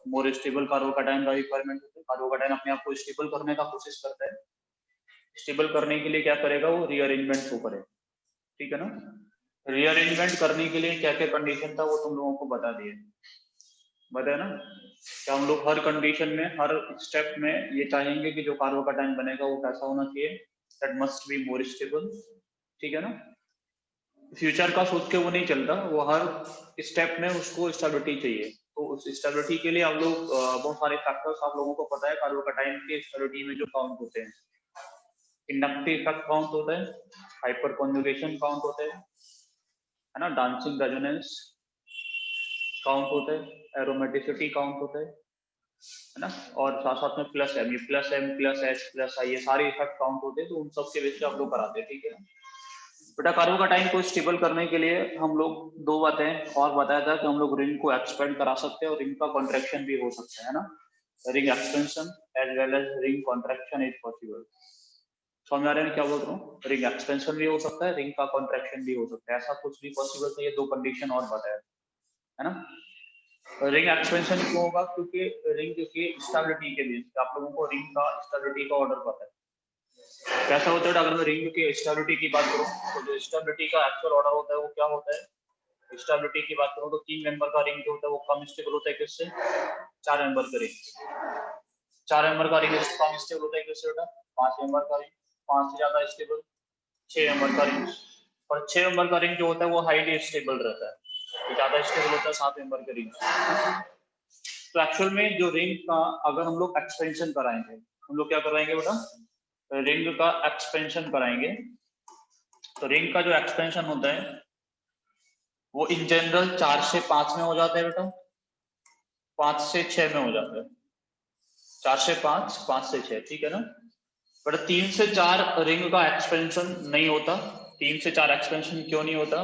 More stable carbocation का requirement होता है। कार्बोकैटायन अपने आप को स्टेबल करने का कोशिश करता है। स्टेबल करने के लिए क्या करेगा, वो रीअरेंजमेंट शो करेगा, ठीक है ना। रीअरेंजमेंट करने के लिए क्या क्या कंडीशन था वो तुम लोगों को बता दिए, बताया ना। क्या हम लोग हर कंडीशन में, हर स्टेप में ये चाहेंगे कि जो कार्बोकैटायन बनेगा वो कैसा होना चाहिए, that must be more stable, ठीक है ना। फ्यूचर का सोच के वो नहीं चलता, वो हर स्टेप में उसको स्टेबिलिटी चाहिए। तो उस स्टेबिलिटी के लिए हम लोग बहुत सारे फैक्टर्स आप लोगों को पता है कार्बोकैटायन के स्टेबिलिटी में जो काउंट होते हैं। इंडक्टिव इफेक्ट काउंट होता है, हाइपर कॉन्जुगेशन काउंट होता है ना, डांसिंग रेजोनेंस काउंट होता है, एरोमेटिसिटी काउंट होता है ना, और साथ साथ में plus M plus H plus I, ये सारे इफेक्ट काउंट होते हैं। तो उन सब के बेस पे आप लोग कराते हैं, ठीक है। बेटा कार्बोकैटायन को स्टेबल करने के लिए हम लोग दो बातें और बताया था कि हम लोग रिंग को एक्सपेंड करा सकते हैं और रिंग का कॉन्ट्रैक्शन भी हो सकता है ना। Ring expansion as well as ring contraction is possible. समझ में आ रहा है क्या बोल रहा हूँ। रिंग एक्सपेंशन भी हो सकता है, रिंग का कॉन्ट्रैक्शन भी हो सकता है, ऐसा कुछ भी पॉसिबल है। ये दो कंडीशन और बताया है ना। रिंग एक्सपेंशन क्यों होगा, क्योंकि रिंग की स्टेबिलिटी के लिए आप लोगों को रिंग का स्टेबिलिटी का ऑर्डर पता है कैसा होता है। अगर मैं रिंग की स्टेबिलिटी की बात करूं तो जो स्टेबिलिटी का एक्चुअल ऑर्डर होता है वो क्या होता है। स्टेबिलिटी की बात करूं तो 3 मेंबर का रिंग जो होता है वो कम स्टेबल होता है किससे, 4 मेंबर का रिंग। 4 मेंबर का रिंग कम स्टेबल होता है किससे बेटा, 5 मेंबर का रिंग। 5 से ज्यादा स्टेबल 6 मेंबर का रिंग। और 6 मेंबर का रिंग जो होता है वो हाईली स्टेबल रहता है, तो ज्यादा स्टेबल होता है 7 मेंबर का रिंग। तो एक्चुअल में जो रिंग का अगर हम लोग एक्सपेंशन कराएंगे, हम लोग क्या करवाएंगे बेटा, रिंग का एक्सपेंशन कराएंगे। तो रिंग का जो एक्सपेंशन होता है वो इन जनरल 4 से 5 में हो जाता है बेटा, 5 से 6 में हो जाता है। 4 से 5, 5 से 6, ठीक है ना। बट 3 से 4 रिंग का एक्सपेंशन नहीं होता। 3 से 4 एक्सपेंशन क्यों नहीं होता,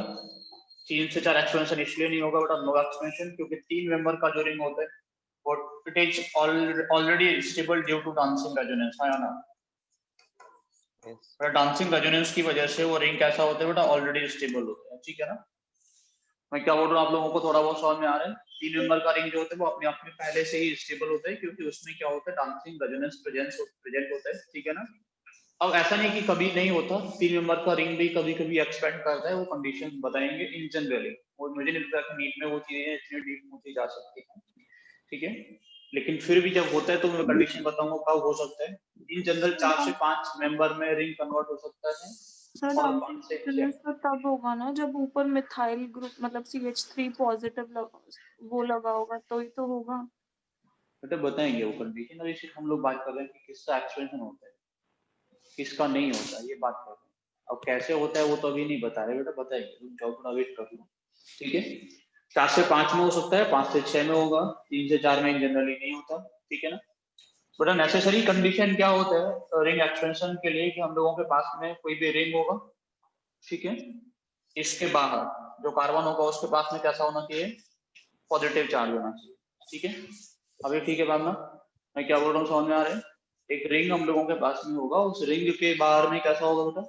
3 से 4 एक्सपेंशन इसलिए नहीं होगा बेटा, नो एक्सपेंशन, क्योंकि 3 मेंबर का जो रिंग होता है वो it is already stable due to dancing resonance, है ना। डांसिंग रेजोनेंस की वजह से वो रिंग कैसा होता है बेटा, ऑलरेडी स्टेबल होता है, ठीक है ना। मैं क्या बोल रहा हूँ आप लोगों को थोड़ा बहुत समझ में आ रहा है। 3 मेंबर का रिंग जो होता है वो अपने आप में पहले से ही स्टेबल होता है, क्योंकि उसमें क्या होता है, डांसिंग रेजोनेंस प्रेजेंट होता है, ठीक है ना। अब ऐसा नहीं कि कभी नहीं होता, 3 मेंबर का रिंग भी कभी कभी एक्सपेंड करता है, वो कंडीशन बताएंगे इन जनरली। और मुझे नहीं लगता कि नीट में वो चीजें इतनी डीप होती जा सकती हैं, ठीक है। लेकिन फिर भी जब होता है तो मैं कंडीशन बताऊंगा कब हो सकता है। इन जनरल 4 से 5 मेंबर में रिंग कन्वर्ट हो सकता है, सर और डांसिंग 5 से 6। रेजोनेंस तो तब होगा ना जब ऊपर मिथाइल ग्रुप मतलब CH3 पॉजिटिव वो लगा होगा तो ही तो होगा। बेटा बताएंगे वो कंडीशन, अभी सिर्फ हम लोग बात कर रहे हैं कि किसका एक्सपेंशन होता है किसका नहीं होता, ये बात कर रहे हैं। अब कैसे होता है वो तो अभी नहीं बता रहे बेटा, बताएंगे, तुम जाओ थोड़ा वेट कर लो, ठीक है। 4 से 5 में हो सकता है, 5 से 6 में होगा, 3 से 4 में जनरली नहीं होता, ठीक है ना। बट नेसेसरी कंडीशन क्या होता है रिंग एक्सपेंशन के लिए, कि हम लोगों के पास में कोई भी रिंग होगा, ठीक है, इसके बाहर जो कार्बन होगा उसके पास में कैसा होना चाहिए, पॉजिटिव चार्ज होना चाहिए, ठीक है। अभी ठीक है बात ना, मैं क्या बोल रहा हूँ समझ में आ रहा है। एक रिंग हम लोगों के पास में होगा, उस रिंग के बाहर में कैसा होगा बेटा,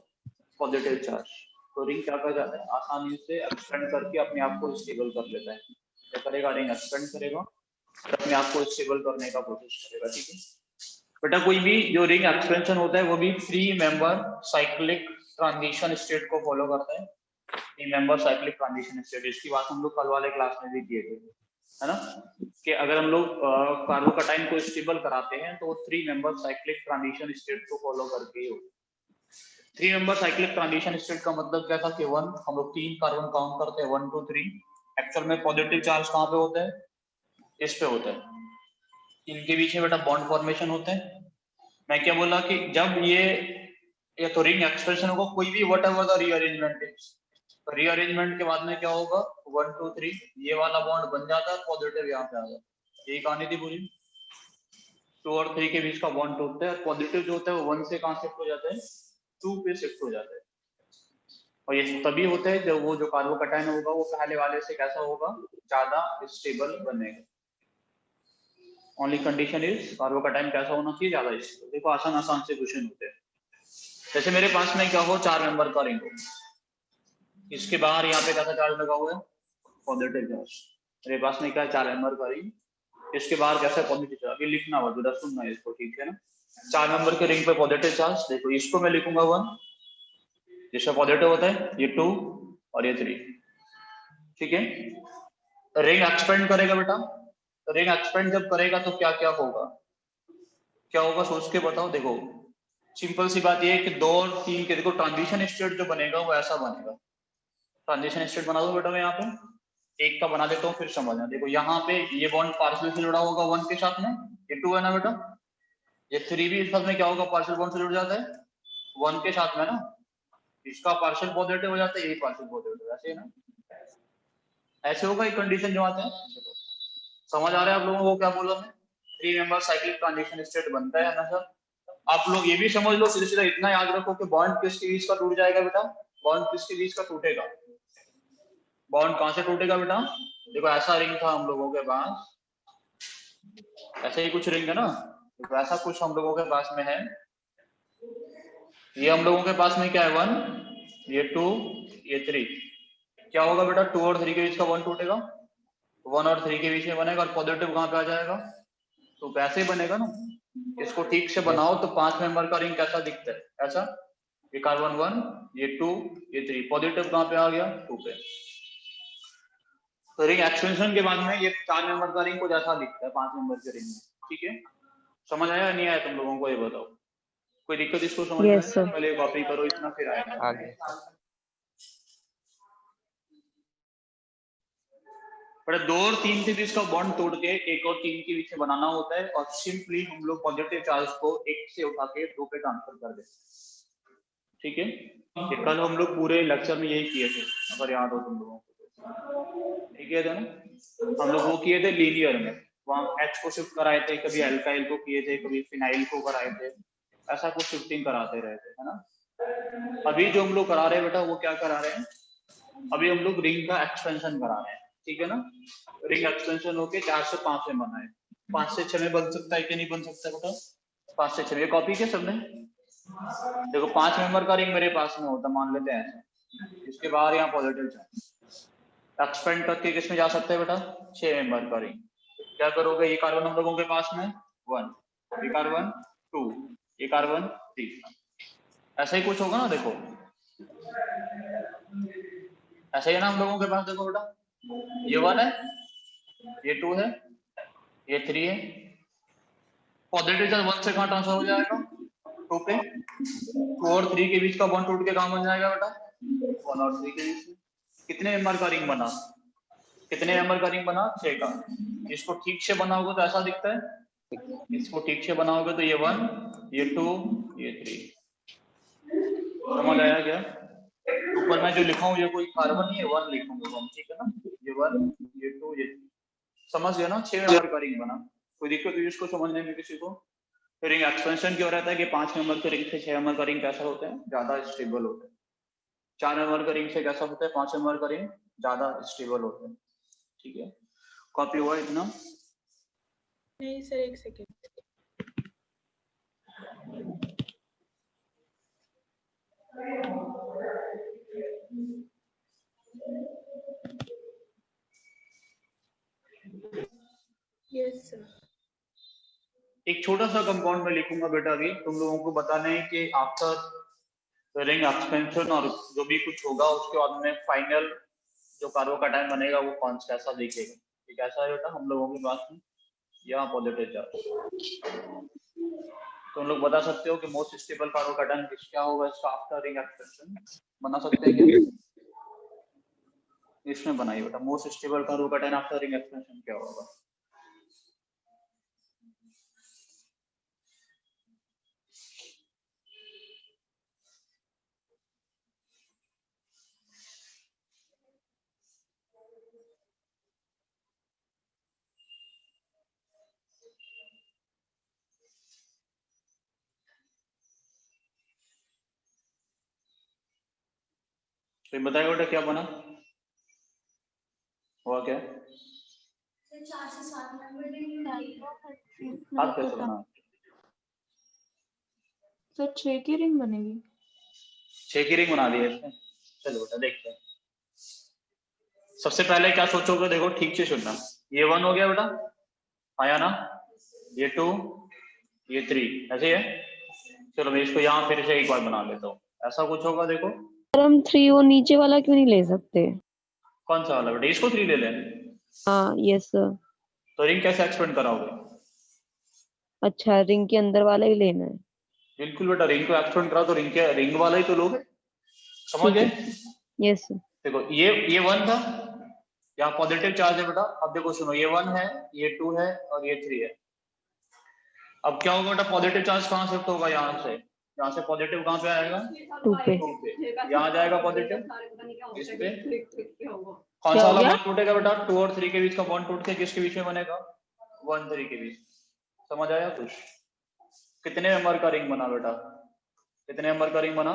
पॉजिटिव चार्ज। तो रिंग क्या कर जाता है, आसानी से एक्सपेंड करके अपने आप को स्टेबल कर लेता है। क्या करेगा, रिंग एक्सपेंड करेगा और अपने आप को स्टेबल करने का कोशिश करेगा, ठीक है। बेटा कोई भी जो रिंग एक्सपेंशन होता है वो भी 3 मेंबर साइक्लिक ट्रांजिशन स्टेट को फॉलो करता है। 3 मेंबर साइक्लिक ट्रांजिशन स्टेट, इसकी बात हम लोग कल वाले क्लास में भी किए थे, है ना। कि अगर हम लोग कार्बोकैटायन को स्टेबल कराते हैं तो 3 मेंबर साइक्लिक ट्रांजिशन स्टेट को फॉलो करके ही होता है। 3 मेंबर साइक्लिक ट्रांजिशन स्टेट का मतलब क्या था कि 1 हम लोग 3 कार्बन काउंट करते हैं, 1 2 3। एक्चुअल में पॉजिटिव चार्ज कहाँ पे होता है, इस पे होता है, इनके बीच में बेटा बॉन्ड फॉर्मेशन होते हैं। मैं क्या बोला कि जब ये तो रिंग एक्सप्रेशन होगा, कोई भी what ever the rearrangement is, तो रीअरेंजमेंट के बाद में क्या होगा, 1 2 3 ये वाला बॉन्ड बन जाता है, पॉजिटिव यहाँ पे आ जाता है, यही कहानी थी पूरी। 2 और 3 के बीच का बॉन्ड टूटता है, और पॉजिटिव जो होता है वो 1 से कहाँ शिफ्ट हो जाता है, 2 पे शिफ्ट हो जाता है। और ये तभी होता है जब वो जो कार्बोकैटायन होगा वो पहले वाले से कैसा होगा, ज्यादा स्टेबल बनेगा। ओनली कंडीशन इज कार्बोकैटायन कैसा होना चाहिए, ज्यादा स्टेबल। देखो आसान आसान से क्वेश्चन होते हैं। जैसे मेरे पास में क्या हो, 4 मेंबर का रिंग हो, इसके बाहर यहाँ पे कैसा चार्ज लगा हुआ है, पॉजिटिव चार्ज। मेरे पास में क्या है, 4 मेंबर का रिंग, इसके बाहर कैसा पॉजिटिव चार्ज, अभी लिखना होगा, जरा सुनना है इसको, ठीक है ना। 4 नंबर के रिंग पे पॉजिटिव चार्ज, देखो इसको मैं लिखूंगा 1, जिसका पॉजिटिव होता है ये 2 और ये 3, ठीक है। रिंग एक्सपेंड करेगा बेटा, रिंग एक्सपेंड जब करेगा तो क्या क्या होगा, क्या होगा सोच के बताओ। देखो सिंपल सी बात ये है कि 2 और 3 के, देखो ट्रांजिशन स्टेट जो बनेगा वो ऐसा बनेगा। ट्रांजिशन स्टेट बना दो बेटा मैं यहाँ पे एक का बना देता हूँ, फिर समझना। देखो यहाँ पे ये बॉन्ड पार्शियल से जुड़ा होगा 1 के साथ में, ये 2 है ना बेटा, ये 3 भी इस साथ में क्या होगा, पार्शियल बॉन्ड से जुड़ जाता है 1 के साथ में ना, इसका पार्शियल पॉजिटिव हो जाता है, यही पार्शियल पॉजिटिव, ऐसे है ना, ऐसे होगा एक कंडीशन जो आते हैं। समझ आ रहा है आप लोगों को क्या बोला मैं, 3 मेंबर साइक्लिक ट्रांजिशन स्टेट बनता है ना सर। आप लोग ये भी समझ लो, सीधा सीधा इतना याद रखो कि बॉन्ड किसके बीच का टूट जाएगा बेटा, बॉन्ड किसके बीच का टूटेगा, बॉन्ड कहां से टूटेगा बेटा। देखो ऐसा रिंग था हम लोगों के पास, ऐसे ही कुछ रिंग है ना, देखो ऐसा कुछ हम लोगों के पास में है, ये हम लोगों के पास में क्या है 1, ये 2, ये 3, क्या होगा बेटा 2 और 3 के बीच का बॉन्ड टूटेगा, 1 और 3 के बीच में बनेगा, और पॉजिटिव कहां पे आ जाएगा, तो कैसे बनेगा ना, इसको ठीक से बनाओ तो 5 मेंबर का रिंग कैसा दिखता है, ऐसा, ये कार्बन 1, ये 2, ये 3, पॉजिटिव कहां पे आ गया 2 पे। तो रिंग एक्सटेंशन के बाद में ये 4 मेंबर का रिंग को जैसा दिखता है 5 मेंबर के रिंग में, ठीक है। समझ आया या नहीं आया तुम लोगों को, ये बताओ, कोई दिक्कत इसको समझ में, Yes, sir. पहले कॉपी करो इतना फिर आएगा। आगे पर 2 और 3 के बीच का बॉन्ड तोड़ के 1 और 3 के बीच में बनाना होता है, और सिंपली हम लोग पॉजिटिव चार्ज को 1 से उठा के 2 पे ट्रांसफर कर देते हैं, ठीक है। ये कल हम लोग पूरे लेक्चर में यही किए थे, अगर याद हो तुम लोगों को, ठीक है ना। हम लोग वो किए थे लीनियर में, वहां H को शिफ्ट कराए थे, कभी अल्काइल को किए थे, कभी फिनाइल को कराए थे, ऐसा कुछ शिफ्टिंग कराते रहते है ना। अभी जो हम लोग करा रहे हैं बेटा वो क्या करा रहे हैं, अभी हम लोग रिंग का एक्सपेंशन करा रहे हैं, ठीक है ना। रिंग एक्सपेंशन होके 4 से 5 में बना है, 5 से 6 में बन सकता है कि नहीं बन सकता बेटा, 5 से 6 में कॉपी के सबने। देखो 5 मेंबर का रिंग मेरे पास में होता, मान लेते हैं ऐसे, इसके बाहर यहाँ पॉजिटिव चार्ज एक्सपेंड करके किसमें जा सकते हैं बेटा, 6 मेंबर का रिंग। क्या करोगे, ये कार्बन हम लोगों के पास में 1, ये कार्बन 2, ये कार्बन 3, ऐसा ही कुछ होगा ना। देखो ऐसा ही है ना हम लोगों के पास, देखो बेटा ये 1 है, ये 2 है, ये 3 है, पॉजिटिव चार्ज 1 से कहां ट्रांसफर हो जाएगा 2 पे, 2 और 3 के बीच का बॉन्ड टूट के कहां बन जाएगा बेटा 1 और 3 के बीच में। कितने मेंबर का रिंग बना, कितने मेंबर का रिंग बना 6 का। इसको ठीक से बनाओगे तो ऐसा दिखता है, इसको ठीक से बनाओगे तो ये 1, ये 2, ये 3, समझ आया क्या। ऊपर मैं जो लिखा हूँ ये कोई कार्बन नहीं है, 1 लिखूंगा 1, ठीक है ना, ये 1, ये 2, ये 3, समझ गया ना, 6 मेंबर का रिंग बना। कोई दिक्कत हुई इसको समझने में किसी को। रिंग एक्सपेंशन क्यों रहता है कि 5 मेंबर के रिंग से 6 मेंबर का रिंग कैसा होता है, ज्यादा स्टेबल होता है। 4 मेंबर का रिंग से कैसा होता है, 5 मेंबर का रिंग ज्यादा स्टेबल होता है, ठीक है। कॉपी हुआ इतना? नहीं सर, एक सेकेंड। Yes sir. एक छोटा सा कंपाउंड में लिखूंगा बेटा, अभी तुम लोगों को बताना है कि आफ्टर रिंग एक्सपेंशन और जो भी कुछ होगा उसके बाद में फाइनल जो कार्बोकैटायन बनेगा वो कौन कैसा दिखेगा, ठीक है। ऐसा है बेटा हम लोगों के पास में यहाँ पॉजिटिव चार्ज, तुम लोग बता सकते हो कि मोस्ट स्टेबल कार्बोकैटायन क्या होगा इसका आफ्टर रिंग एक्सपेंशन, बना सकते हैं क्या, इसमें बनाइए बेटा most stable carbocation after ring expansion क्या होगा। तो बताइए बेटा क्या बना, हुआ क्या, आप कैसे बना, सर 6 की रिंग बनेगी। 6 की रिंग बना दी है इसमें। चलो बेटा देखते हैं। सबसे पहले क्या सोचोगे, देखो ठीक से सुनना, ये 1 हो गया बेटा, आया ना, ये 2 ये 3 ऐसे है। चलो मैं इसको यहाँ फिर से एक बार बना लेता हूँ, ऐसा कुछ होगा देखो। सर हम 3 वो नीचे वाला क्यों नहीं ले सकते? कौन सा वाला बेटा, इसको 3 ले लें। हाँ यस सर। तो रिंग कैसे एक्सपेंड कराओगे? अच्छा रिंग के अंदर वाला ही लेना है। बिल्कुल बेटा, रिंग को एक्सपेंड कराओ तो रिंग वाला ही तो लोगे, समझ ठीक गए? है यस सर। देखो ये 1 था, यहाँ पॉजिटिव चार्ज है बेटा। अब देखो सुनो, ये 1 है, ये 2 है और ये 3 है। अब क्या होगा बेटा, पॉजिटिव चार्ज कहाँ शिफ्ट होगा, यहाँ से पॉजिटिव कहाँ पे आएगा, 2 पे। 2 पे। यहाँ जाएगा पॉजिटिव इस पे। कौन क्या सा हो वाला गया? बॉन्ड टूटेगा बेटा, 2 और 3 के बीच का बॉन्ड टूट के किसके बीच में बनेगा, 1 3 के बीच। समझ आया कुछ? कितने मेंबर का रिंग बना बेटा, कितने मेंबर का रिंग बना,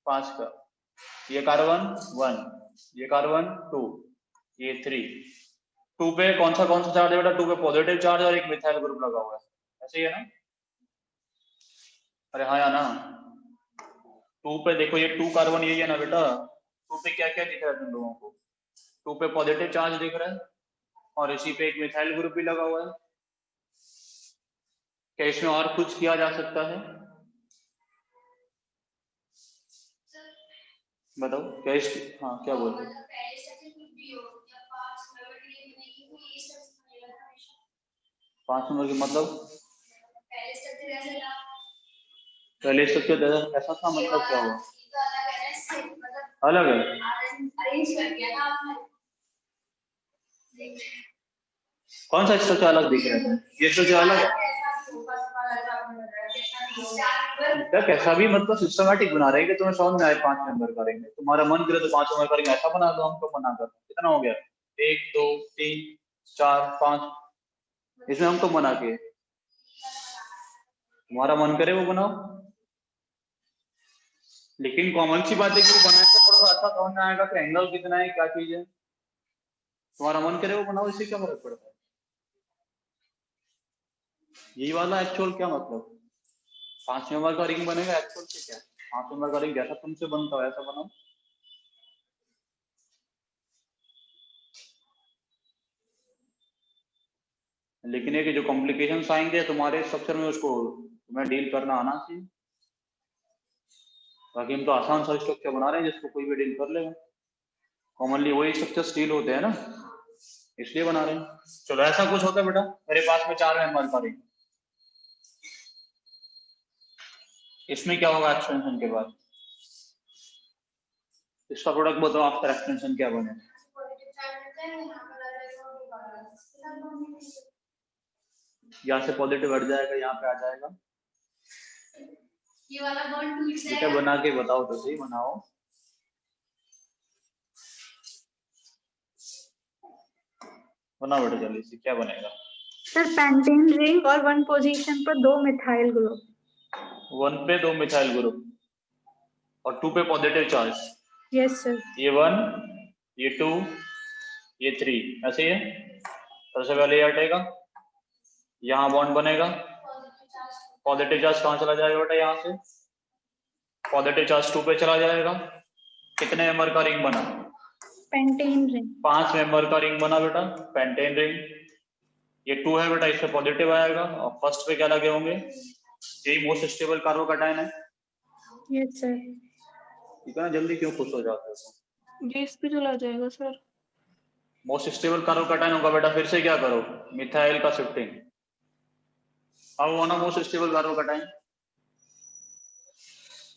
5 का। ये कार्बन 1, ये कार्बन 2, ये 3। 2 पे कौन सा चार्ज है बेटा, 2 पे पॉजिटिव चार्ज और एक मिथाइल ग्रुप लगा हुआ है, ऐसे ही है ना? अरे हाँ या ना। 2 पे देखो ये 2 कार्बन यही है ना बेटा। 2 पे क्या क्या दिख रहा है तुम लोगों को, 2 पे पॉजिटिव चार्ज दिख रहा है और इसी पे एक मिथाइल ग्रुप भी लगा हुआ है। क्या इसमें और कुछ किया जा सकता है, बताओ क्या इस, हाँ क्या बोलते हैं? 5 नंबर की मतलब पहले स्ट्रक्चर ऐसा था, मतलब क्या हुआ, अलग है? कौन सा स्ट्रक्चर अलग दिख रहा है, ये स्ट्रक्चर अलग है क्या? कैसा भी मतलब सिस्टमैटिक बना रहे हैं कि तुम्हें समझ में आए 5 मेंबर करेंगे, तुम्हारा मन करे तो 5 मेंबर करेंगे, ऐसा बना दो हमको, बना कर कितना हो गया, 1 2 3 4 5, इसमें हमको बना के, तुम्हारा मन करे वो बनाओ। लेकिन कॉमन सी बात है कि वो बनाए तो थोड़ा सा अच्छा समझ में आएगा कि एंगल कितना है, क्या चीज है। तुम्हारा मन करे वो बनाओ, इससे क्या फर्क पड़ता है। यही वाला एक्चुअल क्या मतलब, 5 मेंबर का रिंग बनेगा, एक्चुअल से क्या 5 मेंबर का रिंग जैसा तुमसे बनता हो ऐसा बनाओ। लेकिन ये कि जो कॉम्प्लिकेशंस आएंगे तुम्हारे स्ट्रक्चर में, उसको तुम्हें डील करना आना चाहिए। बाकी हम तो आसान सा स्ट्रक्चर बना रहे हैं जिसको कोई भी डील कर लेगा, कॉमनली वही स्ट्रक्चर स्टील होते हैं ना, इसलिए बना रहे हैं। चलो ऐसा कुछ होता है बेटा, मेरे पास में 4 मेंबर का रिंग, इसमें क्या होगा एक्सटेंशन के बाद, इसका प्रोडक्ट बताओ, आफ्टर एक्सटेंशन क्या बने। यहाँ से पॉजिटिव हट जाएगा, यहाँ पे आ जाएगा, ये वाला बॉन्ड टूट जाएगा। बेटा बना के बताओ तो सही, बनाओ। बनाओ बेटा जल्दी से, क्या बनेगा? सर पेंटेन रिंग और 1 पोजीशन पर 2 मिथाइल ग्रुप, 1 पे 2 मिथाइल ग्रुप और 2 पे पॉजिटिव चार्ज। Yes sir. ये 1 ये 2 ये 3 ऐसे ही है। सबसे पहले ये हटेगा, यहाँ बॉन्ड बनेगा, पॉजिटिव चार्ज कहाँ चला जाएगा बेटा, यहाँ से पॉजिटिव चार्ज 2 पे चला जाएगा। कितने मेंबर का रिंग बना, पेंटेन रिंग 5 मेंबर का रिंग बना बेटा, पेंटेन रिंग। ये 2 है बेटा, इससे पॉजिटिव आएगा और फर्स्ट पे क्या लगे होंगे, यही मोस्ट स्टेबल कार्बोकैटायन है। Yes sir. इतना जल्दी क्यों खुश हो जाते हो? ये इस पे चला जाएगा सर। मोस्ट स्टेबल कार्बोकैटायन होगा बेटा, फिर से क्या करो, मिथाइल का शिफ्टिंग। अब वो ना मोस्ट स्टेबल कार्बोकैटायन,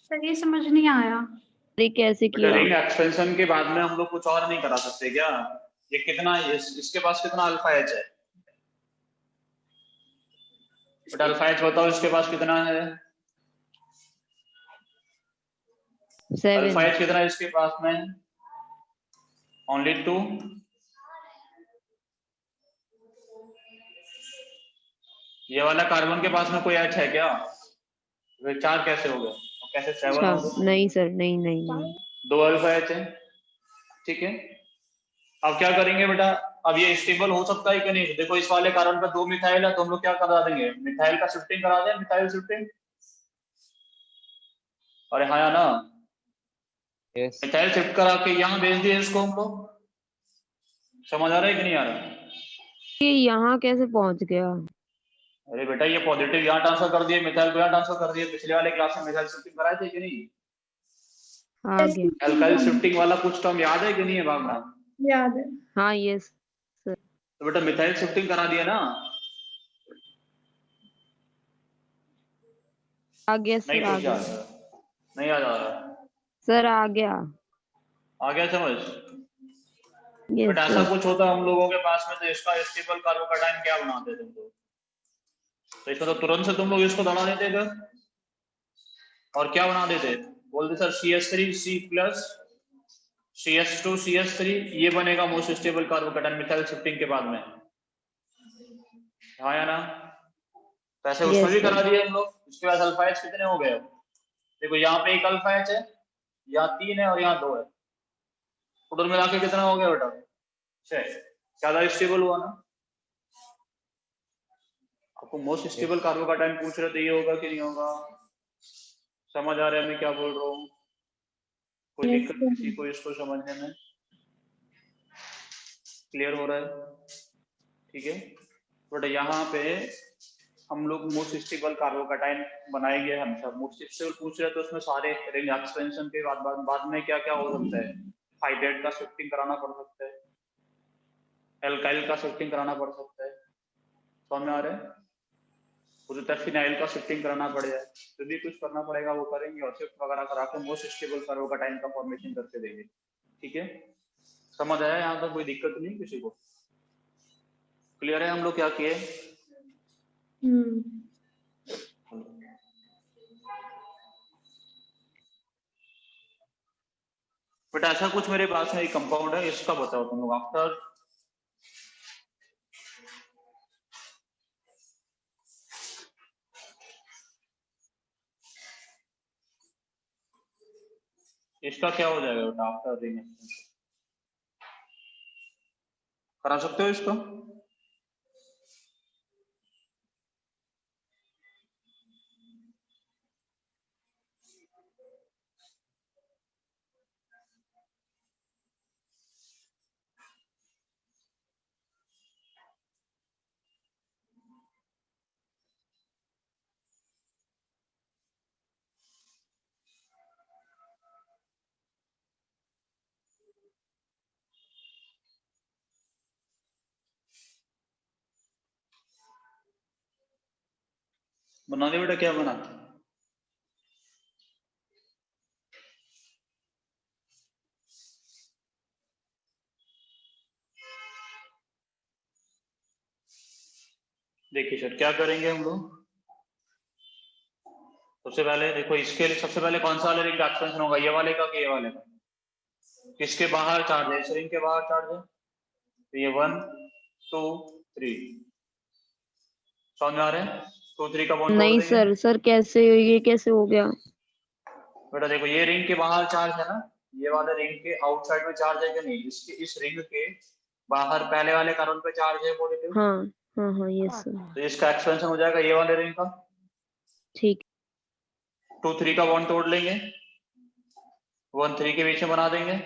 सर ये समझ नहीं आया। अरे कैसे बेटा किया? रिंग एक्सपेंशन के बाद में हम लोग कुछ और नहीं करा सकते क्या? ये कितना है, इसके पास कितना अल्फा एच है बेटा, अल्फा एच बताओ इसके पास कितना है, 7। अल्फा एच कितना है इसके पास में, ओनली 2। ये वाला कार्बन के पास में कोई एच है क्या, वे 4 कैसे हो गए और कैसे 7 अच्छा हो गए, नहीं सर, नहीं नहीं नहीं। 2 अल्फा एच है, ठीक है। अब क्या करेंगे बेटा, अब ये स्टेबल हो सकता है कि नहीं, देखो इस वाले कार्बन पर 2 मिथाइल है तो हम लोग क्या करा देंगे, मिथाइल का शिफ्टिंग करा दें, मिथाइल शिफ्टिंग। अरे हाँ या ना, मिथाइल शिफ्ट करा के यहाँ भेज दिए इसको हम लोग। समझ आ रहा है कि नहीं आ रहा? ये यहाँ कैसे पहुंच गया? अरे बेटा ये पॉजिटिव यहाँ ट्रांसफर कर दिए, मिथाइल को यहाँ ट्रांसफर कर दिए। पिछले वाले क्लास में मिथाइल शिफ्टिंग कराए थे कि नहीं? आ गया। एल्काइल शिफ्टिंग वाला कुछ टर्म याद है कि नहीं है भावना? याद है। हाँ यस। तो बेटा मिथाइल शिफ्टिंग करा दिया ना? आ गया नहीं सर, आ कुछ याद गया है? नहीं याद आ रहा? सर, आ गया। आ गया समझ? यस बट ऐसा सर। कुछ होता हम लोगों के पास में तो इसका स्टेबल कार्बोकैटायन क्या बनाते तुम लोग? तो इसमें तो तुरंत से तुम लोग इसको दबा देते थे और क्या बना देते, बोलते सर CH3C प्लस CH2CH3 ये बनेगा most stable carbocation methyl shifting के बाद में। हाँ या ना? तो ऐसे उसमें यस भी सर। करा दिए हम लोग। उसके बाद अल्फा एच कितने हो गए? देखो यहाँ पे एक अल्फा एच है, यहाँ 3 है और यहाँ 2 है। टोटल मिला के कितना हो गया बेटा? 6। ज्यादा स्टेबल हुआ ना? आपको मोस्ट स्टेबल कार्बोकैटायन पूछ रहे थे, ये होगा कि नहीं होगा? समझ आ रहा है मैं क्या बोल रहा हूँ? कोई Yes, दिक्कत sir. किसी को इसको समझने में? क्लियर हो रहा है? ठीक है। बट यहाँ पे हम लोग मोस्ट स्टेबल कार्बोकैटायन बनाएंगे। हम सब मोस्ट स्टेबल पूछ रहे हैं तो उसमें सारे रिंग एक्सपेंशन के बाद में क्या क्या हो सकता है? हाइड्रेट का शिफ्टिंग कराना पड़ सकता है, एल्काइल का शिफ्टिंग कराना पड़ सकता है। समझ में आ रहा है? उधर फिनाइल का शिफ्टिंग कराना पड़ेगा, जो भी कुछ करना पड़ेगा वो करेंगे और शिफ्ट वगैरह करा के मोस्ट स्टेबल कार्बोकैटायन का फॉर्मेशन करके देंगे। ठीक है, समझ आया? यहाँ तो कोई दिक्कत नहीं किसी को? क्लियर है हम लोग क्या किए? बट ऐसा कुछ मेरे पास में एक कंपाउंड है, इसका बताओ तुम लोग। आफ्टर इसका क्या हो जाएगा बेटा? आफ्टर रिंग एक्सपेंशन करा सकते हो इसको? बना दे बेटा, क्या बना? देखिए सर क्या करेंगे हम लोग। सबसे पहले देखो, इसके लिए सबसे पहले कौन सा वाले रिंग का एक्सपेंशन होगा? ये वाले का कि ये वाले का? किसके बाहर चार्ज है? इस रिंग के बाहर चार्ज है, तो ये 1 2 3। समझ में आ रहे हैं? 2 3 का बॉन्ड तोड़ नहीं देंगे। सर, सर कैसे, ये कैसे हो गया? बेटा देखो, ये रिंग के बाहर चार्ज है ना, ये वाले रिंग के आउटसाइड में चार्ज है कि नहीं? इसके इस रिंग के बाहर पहले वाले कार्बन पे चार्ज है पॉजिटिव, हाँ हाँ हाँ यस सर। तो इसका एक्सपेंशन हो जाएगा ये वाले रिंग का। ठीक। 2 3 का बॉन्ड तोड़ लेंगे, 1 3 के बीच में बना देंगे।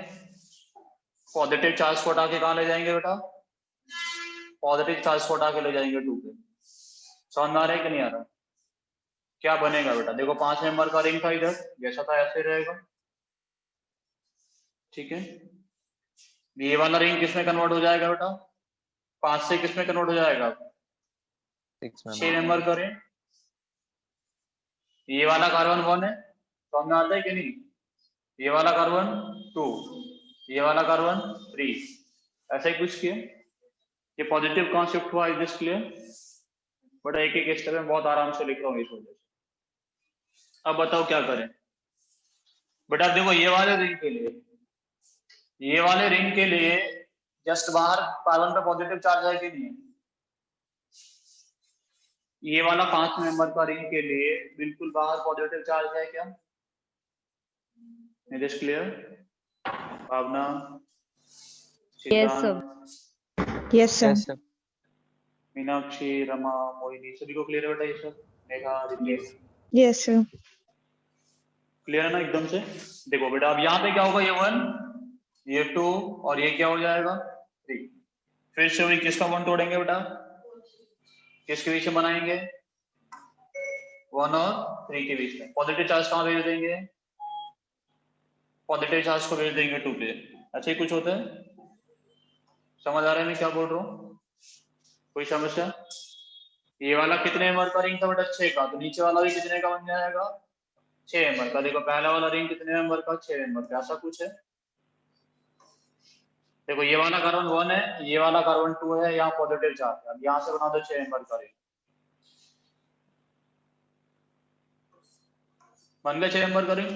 पॉजिटिव चार्ज को हटा के कहाँ ले जाएंगे बेटा? पॉजिटिव चार्ज को हटा के ले जाएंगे 2 पे। समझ में आ रहा है कि नहीं आ रहा? क्या बनेगा बेटा? देखो 5 मेंबर का रिंग था इधर, जैसा था ऐसे रहेगा। ठीक है, ये वाला रिंग किसमें कन्वर्ट हो जाएगा बेटा? 5 से किसमें कन्वर्ट हो जाएगा? 6 मेंबर का रिंग। ये वाला कार्बन 1 है, समझ में आता है कि नहीं? ये वाला कार्बन 2, ये वाला कार्बन 3, ऐसा ही कुछ किया। ये पॉजिटिव कहाँ शिफ्ट हुआ? Is this clear? बट एक एक स्टेप में बहुत आराम से लिख रहा हूँ इस वजह से। अब बताओ क्या करें बेटा? देखो ये वाले रिंग के लिए, ये वाले रिंग के लिए जस्ट बाहर कार्बन पे पॉजिटिव चार्ज है कि नहीं? ये वाला 5 मेंबर का रिंग के लिए बिल्कुल बाहर पॉजिटिव चार्ज है क्या? Is this clear? Bhavna, yes Siddhant, sir. Yes, sir. Meenakshi, Rama, Mohini, सभी को क्लियर है बेटा? ये सब Megha, Ritesh, Yes, sir. Clear है ना एकदम से? देखो बेटा अब यहाँ पे क्या होगा? ये 1, ये 2 और ये क्या हो जाएगा? 3। फिर से वही किसका बॉन्ड तोड़ेंगे बेटा, किसके बीच में बनाएंगे, 1 और 3 के बीच में। पॉजिटिव चार्ज कहाँ भेज देंगे, पॉजिटिव चार्ज को भेज देंगे 2 पे। अच्छा, कुछ होता है, समझ आ रहा है मैं क्या बोल रहा हूँ, कोई समस्या? ये वाला कितने नंबर का रिंग था बेटा, 6 का, तो नीचे वाला भी कितने का बन जाएगा, 6 नंबर का। देखो पहला वाला रिंग कितने नंबर का, 6 नंबर का। ऐसा कुछ है, देखो ये वाला कार्बन 1 है, ये वाला कार्बन 2 है, यहाँ पॉजिटिव चार्ज है। अब यहाँ से बना दो 6 नंबर का रिंग, बन गया 6 नंबर का रिंग,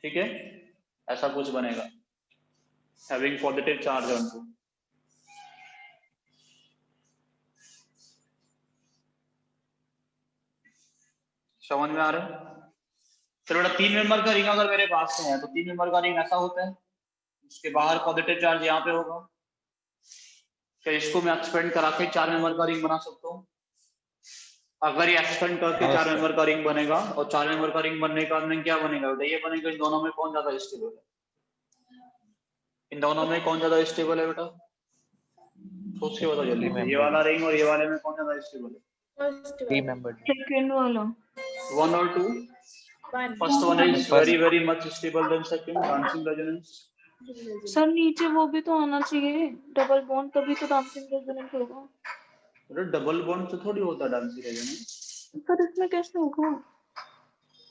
ठीक है। ऐसा कुछ बनेगा, हैविंग पॉजिटिव चार्ज ऑन 2। समझ में आ रहा है? चलो बेटा, 3 मेंबर का रिंग अगर मेरे पास में है तो 3 मेंबर का रिंग ऐसा होता है, उसके बाहर पॉजिटिव चार्ज यहाँ पे होगा, फिर इसको मैं एक्सपेंड करा के 4 मेंबर का रिंग बना सकता हूँ। अगर ये एक्सपेंड करके 4 मेंबर का रिंग बनेगा, और 4 मेंबर का रिंग बनने के बाद में क्या बनेगा बेटा, ये बनेगा। इन दोनों में कौन ज्यादा स्टेबल है, इन दोनों में कौन ज्यादा स्टेबल है बेटा, सोच के बताओ जल्दी से। ये वाला रिंग और ये वाले में कौन ज्यादा स्टेबल है, 3 member. सेकंड वाला 1 और 2? First one is very very much stable then second, dancing resonance. Sir नीचे वो भी तो आना चाहिए, डबल बॉन्ड, तभी तो डांसिंग रेजोनेंस होगा। अरे डबल बॉन्ड तो थोड़ी होता डांसिंग रेजोनेंस, सर इसमें कैसे होगा?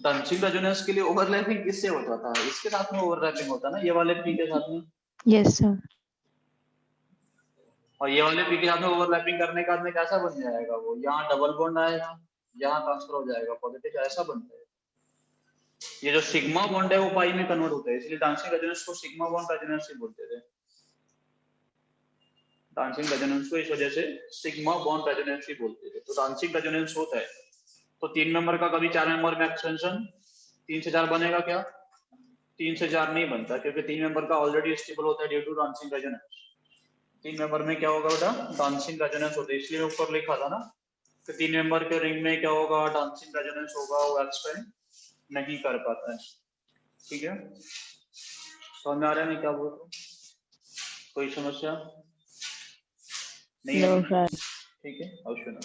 डांसिंग रेजोनेंस के लिए ओवरलैपिंग किससे होता था, इसके साथ में ओवरलैपिंग होता ना, ये वाले पी के साथ में, यस सर। और ये वाले पी के साथ में ओवरलैपिंग करने के बाद में कैसा बन जाएगा वो, यहाँ डबल बॉन्ड आएगा, यहाँ ट्रांसफर हो जाएगा पॉजिटिव, ऐसा बनता है। ये जो सिग्मा बॉन्ड है वो पाई में कन्वर्ट होता है, इसलिए डांसिंग रेजोनेंस को सिग्मा बॉन्ड रेजोनेंस ही बोलते थे। डांसिंग रेजोनेंस को इस वजह से सिग्मा बॉन्ड रेजोनेंस ही बोलते थे। तो डांसिंग रेजोनेंस होता है, तो 3 मेंबर का कभी 4 मेंबर में एक्सटेंशन 3 से 4 बनेगा क्या, 3 से 4 नहीं बनता, क्योंकि 3 मेंबर का ऑलरेडी स्टेबल होता है due to dancing resonance. 3 member में क्या होगा बेटा, डांसिंग रेजोनेंस होता है, इसलिए ऊपर लिखा था ना कि 3 मेंबर के रिंग में क्या होगा, डांसिंग रेजोनेंस होगा, वो एक्सपेंड नहीं कर पाता है। ठीक है, समझ में आ रहा है मैं क्या बोल रहा हूँ, कोई समस्या नहीं है? No sir. ठीक है, अवश्य ना।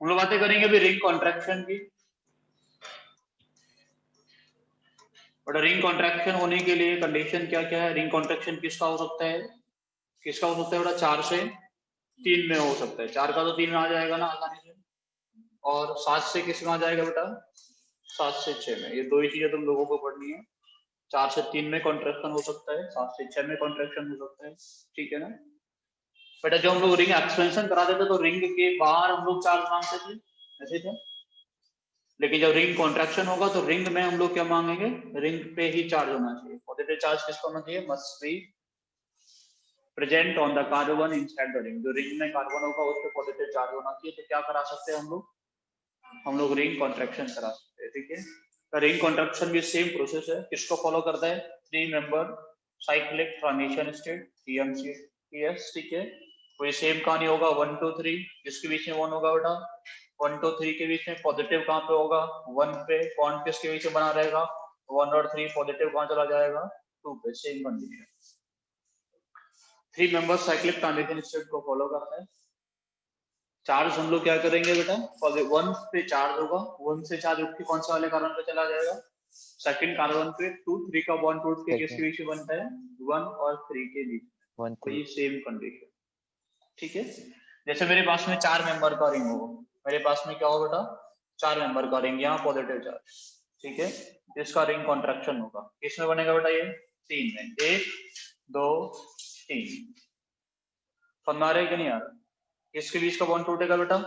हम लोग बातें करेंगे अभी रिंग कॉन्ट्रैक्शन की। और रिंग कॉन्ट्रैक्शन होने के लिए कंडीशन क्या क्या है, रिंग कॉन्ट्रैक्शन किसका हो सकता है, किसका हो सकता है बेटा, 4 से 3 में हो सकता है। 4 का तो 3 में आ जाएगा ना आसानी से, और 7 से किस में आ जाएगा बेटा, 7 से 6 में। ये दो ही चीजें तुम लोगों को पढ़नी है, 4 से 3 में कॉन्ट्रैक्शन हो सकता है, 7 से 6 में कॉन्ट्रैक्शन हो सकता है। ठीक है ना बेटा, जब हम लोग रिंग एक्सपेंशन कराते थे तो रिंग के बाहर हम लोग चार्ज मांगते थे, ऐसे थे, लेकिन जब रिंग कॉन्ट्रैक्शन होगा तो रिंग में हम लोग क्या मांगेंगे, रिंग पे ही चार्ज होना चाहिए। पॉजिटिव चार्ज किसको होना चाहिए, must be present on the carbon inside the ring. जो रिंग में कार्बन होगा उस पे पॉजिटिव चार्ज होना चाहिए। तो क्या करा सकते हैं हम लोग रिंग कॉन्ट्रैक्शन करा सकते हैं। ठीक है, तो रिंग कॉन्ट्रैक्शन भी सेम प्रोसेस है, किसको फॉलो करता है, 3 member cyclic transition state, TMCS। ठीक है, कोई सेम कहानी होगा 1 2 3, जिसके बीच में 1 होगा बेटा, 1 2 3 के बीच में पॉजिटिव कहाँ पे होगा, 1 पे, बॉन्ड किसके बीच में बना रहेगा, 1 और 3, पॉजिटिव कहाँ चला जाएगा, 2 पे। Same condition, 3 member cyclic transition state को फॉलो करता है। चार्ज हम लोग क्या करेंगे बेटा, 1 पे चार्ज होगा, 1 से चार्ज उठ के कौन से वाले कार्बन पे चला जाएगा, सेकंड कार्बन पे। 2 3 का बॉन्ड टूट के किसके बीच में बनता है, 1 और 3 के बीच में। वही सेम कंडीशन। ठीक है, जैसे मेरे पास में 4 मेंबर का रिंग हो, मेरे पास में क्या हो बेटा, 4 मेंबर का रिंग, यहाँ पॉजिटिव चार्ज। ठीक है, इसका रिंग कॉन्ट्रैक्शन होगा, किसमें बनेगा बेटा, ये 3 में, 1 2 3। समझ आ रहा है कि नहीं आ रहा, किसके बीच का बॉन्ड टूटेगा बेटा,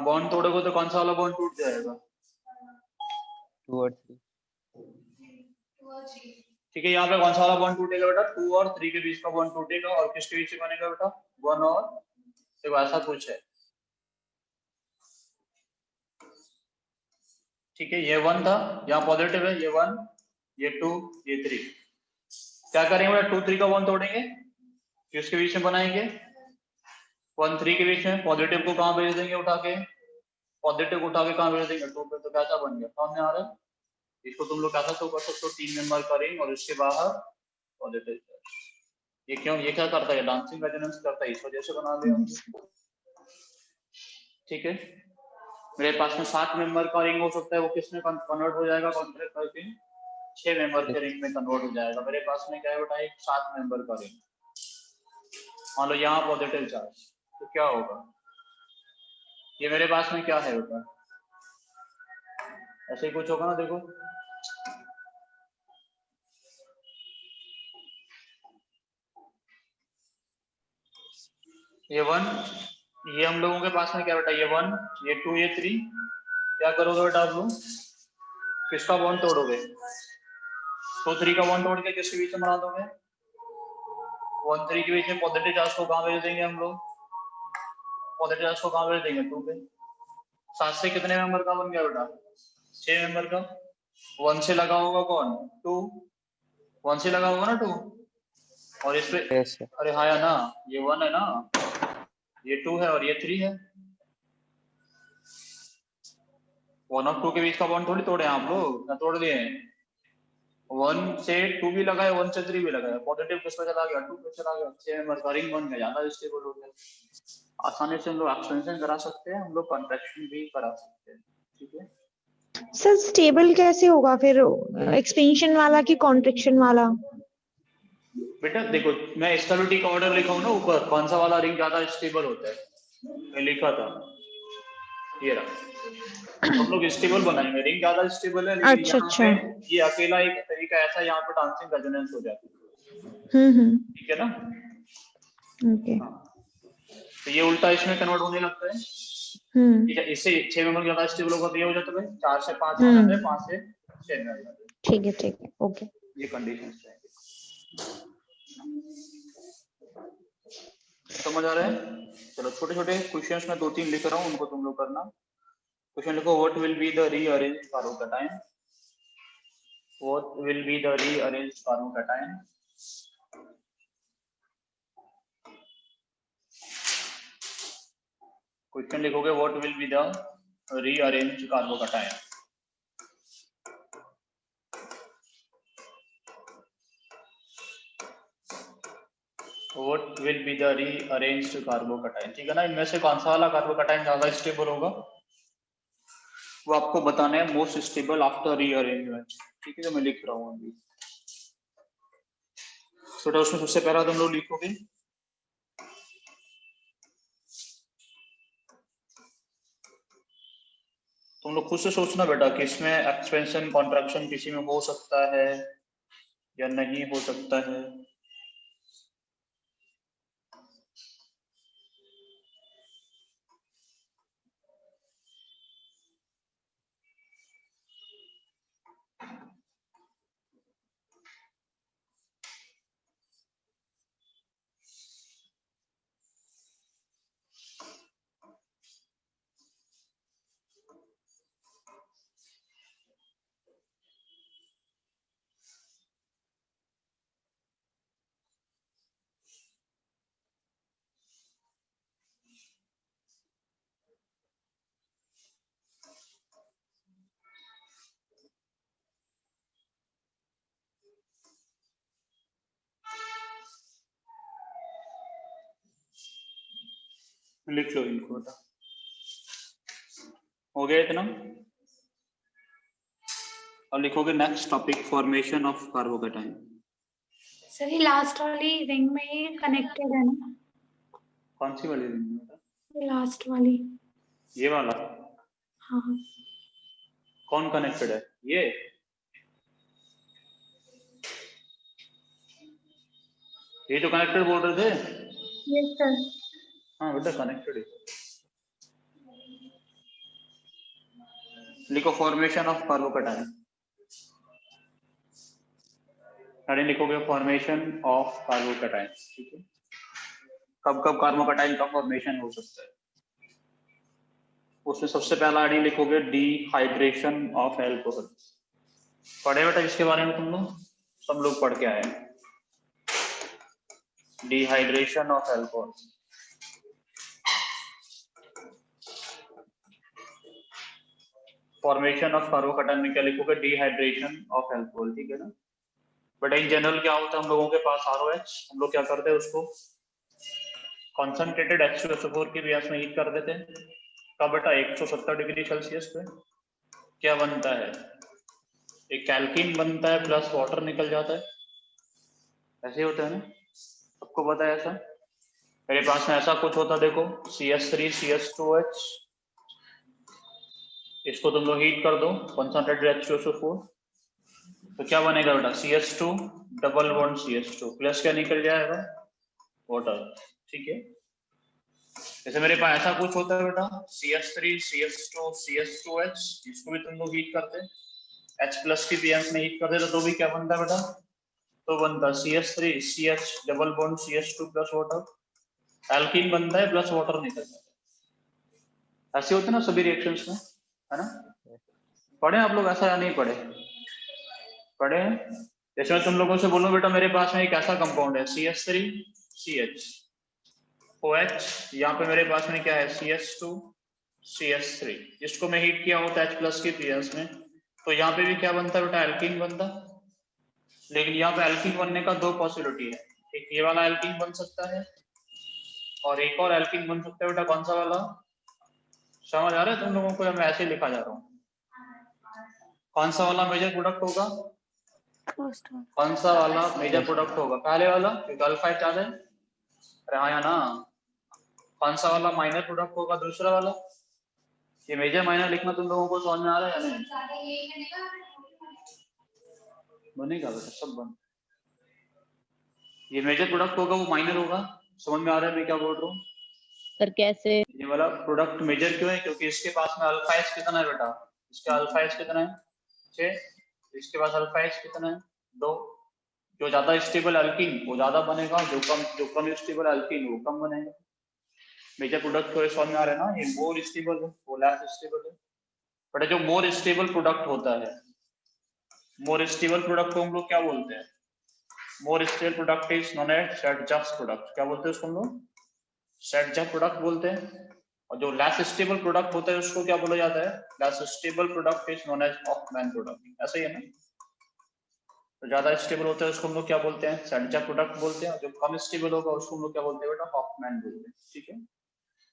बॉन्ड तोड़ोगे तो कौन सा वाला बॉन्ड टूट जाएगा, 2 और 3। ठीक है, यहाँ पे कौन सा वाला बॉन्ड टूटेगा बेटा, 2 और 3 के बीच का बॉन्ड टूटेगा, और किसके बीच में बनेगा बेटा, 1 और, देखो ऐसा कुछ है। ठीक है, ये 1 था, यहाँ पॉजिटिव है, ये 1, ये 2, ये 3। क्या करेंगे बेटा, 2 3 का बॉन्ड तोड़ेंगे, किसके बीच में बनाएंगे, 1 3 के बीच में। पॉजिटिव को कहाँ भेज देंगे उठा के, पॉजिटिव उठा के कहाँ भेज देंगे, 2 पे। तो कैसा बन गया, सामने आ रहा है। इसको तुम लोग कैसा शो कर सकते हो, 3 मेंबर का रिंग और उसके बाहर पॉजिटिव चार्ज। ये क्यों, ये क्या करता है, डांसिंग रेजोनेंस करता है, इस वजह से बना लिया हमने। ठीक है, मेरे पास में 7 मेंबर का रिंग हो सकता है, वो किसमें कन्वर्ट हो जाएगा, कॉन्ट्रैक्ट करके 6 मेंबर के रिंग में कन्वर्ट हो जाएगा। मेरे पास में क्या है बेटा, एक 7 मेंबर का रिंग, मान लो यहाँ पॉजिटिव चार्ज, तो क्या होगा, ये मेरे पास में क्या है बेटा, ऐसे ही कुछ होगा ना, देखो ये 1, ये हम लोगों के पास में क्या बेटा, ये 1, ये 2, ये 3, क्या करोगे बेटा आप लोग, किसका बॉन्ड तोड़ोगे, तो 3 का बॉन्ड तोड़ के किसके बीच में बना दोगे, 1 3 के बीच में पॉजिटिव चार्ज को कहाँ भेज देंगे हम लोग, पॉजिटिव चार्ज को कहाँ भेज देंगे, 2 पे। 7 से कितने मेंबर का बन गया बेटा, 6 मेंबर का। 1 से लगा होगा कौन, 2, 1 से लगा होगा ना 2, और इस पे Yes, sir. अरे हाँ या ना, ये 1 है ना, ये 2 है और ये 3 है। 1 और 2 के बीच का बॉन्ड थोड़ी तोड़े आप लोग, ना तोड़ दिए, 1 से 2 भी लगा है, 1 से 3 भी लगा है, पॉजिटिव किस पे चला गया, 2 पे चला गया, 6 मेंबर का रिंग बन गया, ज्यादा स्टेबल हो गया। आसानी से हम लोग एक्सपेंशन करा सकते हैं, हम लोग कॉन्ट्रैक्शन भी करा सकते हैं। ठीक है, सर स्टेबल कैसे होगा फिर, एक्सपेंशन वाला कि कॉन्ट्रैक्शन वाला? बेटा देखो मैं स्टेबिलिटी का ऑर्डर लिखा हूँ ना ऊपर, कौन सा वाला रिंग ज्यादा स्टेबल होता है, मैं लिखा था, ये रहा। हम लोग स्टेबल बनाएंगे, रिंग ज्यादा स्टेबल है, लेकिन अच्छा, यहाँ अच्छा। पे ये अकेला एक तरीका ऐसा, यहाँ पे डांसिंग रेजोनेंस हो जाती है। हम्म। ठीक है ना, ओके। हाँ। तो ये उल्टा इसमें कन्वर्ट होने लगता है। ठीक है, इससे 6 मेंबर ज्यादा स्टेबल होगा तो ये हो जाता है 4 से 5 में हो जाता है, 5 से 6 में हो जाता है। ठीक है, ठीक है, ओके। ये कंडीशन है, समझ आ रहा है। चलो छोटे छोटे क्वेश्चंस में 2-3 लिख रहा हूँ, उनको तुम लोग करना। क्वेश्चन लिखो, what will be the rearrange carbocation, what will be the rearrange carbocation. Question लिखोगे, what will be the rearrange carbocation. What will be the rearranged carbocation. ठीक है ना, इनमें से कौन सा वाला कार्बोकैटायन ज्यादा स्टेबल होगा, वो आपको बताना है, मोस्ट स्टेबल आफ्टर रीअरेंजमेंट। ठीक है, जो मैं लिख रहा हूँ अभी। तो उसमें सबसे पहला तुम लोग लिखोगे, तुम लोग खुद से सोचना बेटा कि इसमें एक्सपेंशन कॉन्ट्रैक्शन किसी में हो सकता है या नहीं हो सकता है। लिख लो इनको बेटा, हो गया इतना। और लिखोगे next topic, formation of carbocation. Sir ये लास्ट वाली रिंग में ही कनेक्टेड है ना? कौन सी वाली रिंग बेटा, ये लास्ट वाली। ये वाला, हाँ हाँ। कौन कनेक्टेड है, ये तो कनेक्टेड बोल रहे थे। Yes sir. हाँ बेटा कनेक्टेड है। लिखो फॉर्मेशन ऑफ कार्बोकैटायन, अरे लिखोगे फॉर्मेशन ऑफ कार्बोकैटायन। ठीक है, कब कब कार्बोकैटायन का फॉर्मेशन हो सकता है, उसमें सबसे पहला आईडी लिखोगे, डिहाइड्रेशन ऑफ एल्कोहल। पढ़े बेटा इसके बारे में तुम लोग, सब लोग पढ़ के आए, dehydration of alcohol. Formation of carbocation में क्या लिखोगे, डिहाइड्रेशन ऑफ अल्कोहल, ठीक है ना। बट इन जनरल क्या होता है हम लोगों के पास ROH, हम लोग क्या करते हैं उसको कॉन्सेंट्रेटेड H2SO4 की रिएक्शन में हीट कर देते हैं। कब बेटा 170 डिग्री सेल्सियस पे क्या बनता है, एक एल्कीन बनता है प्लस वाटर निकल जाता है, ऐसे होता है ना, सबको पता है ऐसा। मेरे पास में ऐसा कुछ होता देखो CH3 CH2H, इसको तुम लोग हीट कर दो कॉन्सेंट्रेटेड H2SO4 तो क्या बनेगा बेटा CH2 double bond CH2 plus क्या निकल जाएगा वाटर, ठीक है। जैसे मेरे पास ऐसा कुछ होता है बेटा CH3 CH2 CH2H, इसको भी तुम लोग हीट करते H प्लस की पीएम में हीट करते तो भी क्या बनता है बेटा, तो बनता CH3 CH double bond CH2 plus water, alkene बनता है प्लस वाटर निकल जाता है। ऐसे होते हैं ना सभी रिएक्शंस में, है ना। पढ़े आप लोग ऐसा या नहीं पढ़े, पढ़े हैं। जैसे मैं तुम लोगों से बोलूं बेटा मेरे पास में एक ऐसा कंपाउंड है CH3 CH OH, यहाँ पे मेरे पास में क्या है CH2 CH3, इसको मैं हीट किया होता है H प्लस की पीएस में तो यहाँ पे भी क्या बनता है बेटा एल्कीन बनता। लेकिन यहाँ पे एल्कीन बनने का दो पॉसिबिलिटी है, एक ये वाला एल्कीन बन सकता है और एक और एल्कीन बन सकता है बेटा, कौन सा वाला, समझ आ रहा है तुम लोगों को या मैं ऐसे लिखा जा रहा हूँ, कौन सा वाला मेजर प्रोडक्ट होगा, फर्स्ट वन। कौन सा वाला मेजर प्रोडक्ट होगा, पहले वाला क्योंकि अल्फा H ज्यादा है, अरे हाँ या ना, कौन सा वाला माइनर प्रोडक्ट होगा, दूसरा वाला। ये मेजर माइनर लिखना तुम लोगों को समझ में आ रहा है या नहीं, बनेगा बेटा सब बन, ये मेजर प्रोडक्ट होगा वो माइनर होगा, समझ में आ रहा है मैं क्या बोल रहा हूँ। सर कैसे? ये वाला प्रोडक्ट मेजर क्यों है, क्योंकि इसके पास में अल्फा H कितना है बेटा, इसका अल्फा H कितना है 6, इसके पास अल्फा H कितना है 2, जो ज्यादा स्टेबल एल्कीन वो ज्यादा बनेगा, जो कम स्टेबल एल्कीन वो कम बनेगा। मेजर प्रोडक्ट को समझ में आ रहा है ना, ये मोर स्टेबल है वो लेस स्टेबल है, बट जो मोर स्टेबल प्रोडक्ट होता है, मोर स्टेबल प्रोडक्ट को हम लोग क्या बोलते हैं, more stable product is known as Saytzeff product, क्या बोलते हैं उसको हम लोग, सेट-जस्ट प्रोडक्ट बोलते हैं। और जो लेस स्टेबल प्रोडक्ट होता है उसको क्या बोला जाता है, less stable product is known as Hofmann product, ऐसा ही है ना। तो ज्यादा स्टेबल होता है उसको हम लोग क्या बोलते हैं, सेट-जस्ट प्रोडक्ट बोलते हैं, और जो कम स्टेबल होगा उसको हम लोग क्या बोलते हैं बेटा, हॉफमैन बोलते हैं, ठीक है।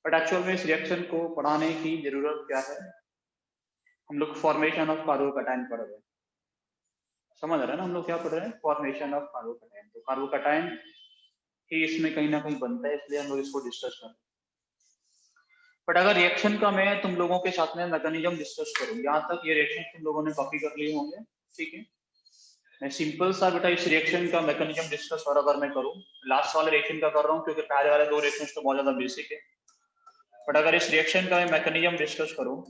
बट एक्चुअल में इस रिएक्शन को पढ़ाने की जरूरत क्या है, हम लोग फॉर्मेशन ऑफ कार्बोकैटायन पढ़ रहे हैं, समझ रहे हैं ना, हम लोग क्या पढ़ रहे हैं, फॉर्मेशन ऑफ कार्बोकैटायन। तो कार्बोकैटायन ही इसमें कहीं ना कहीं बनता है, इसलिए हम लोग इसको डिस्कस कर रहे हैं। बट अगर रिएक्शन का मैं तुम लोगों के साथ में मैकेनिज्म डिस्कस करूं, यहाँ तक ये रिएक्शन तुम लोगों ने कॉपी कर लिए होंगे, ठीक है। मैं सिंपल सा बेटा इस रिएक्शन का मैकेनिज्म डिस्कस और अगर मैं करूं, लास्ट वाले रिएक्शन का कर रहा हूं क्योंकि पहले वाले दो रिएक्शन तो बहुत ज्यादा बेसिक है, बट अगर इस रिएक्शन का मैं मैकेनिज्म डिस्कस करूं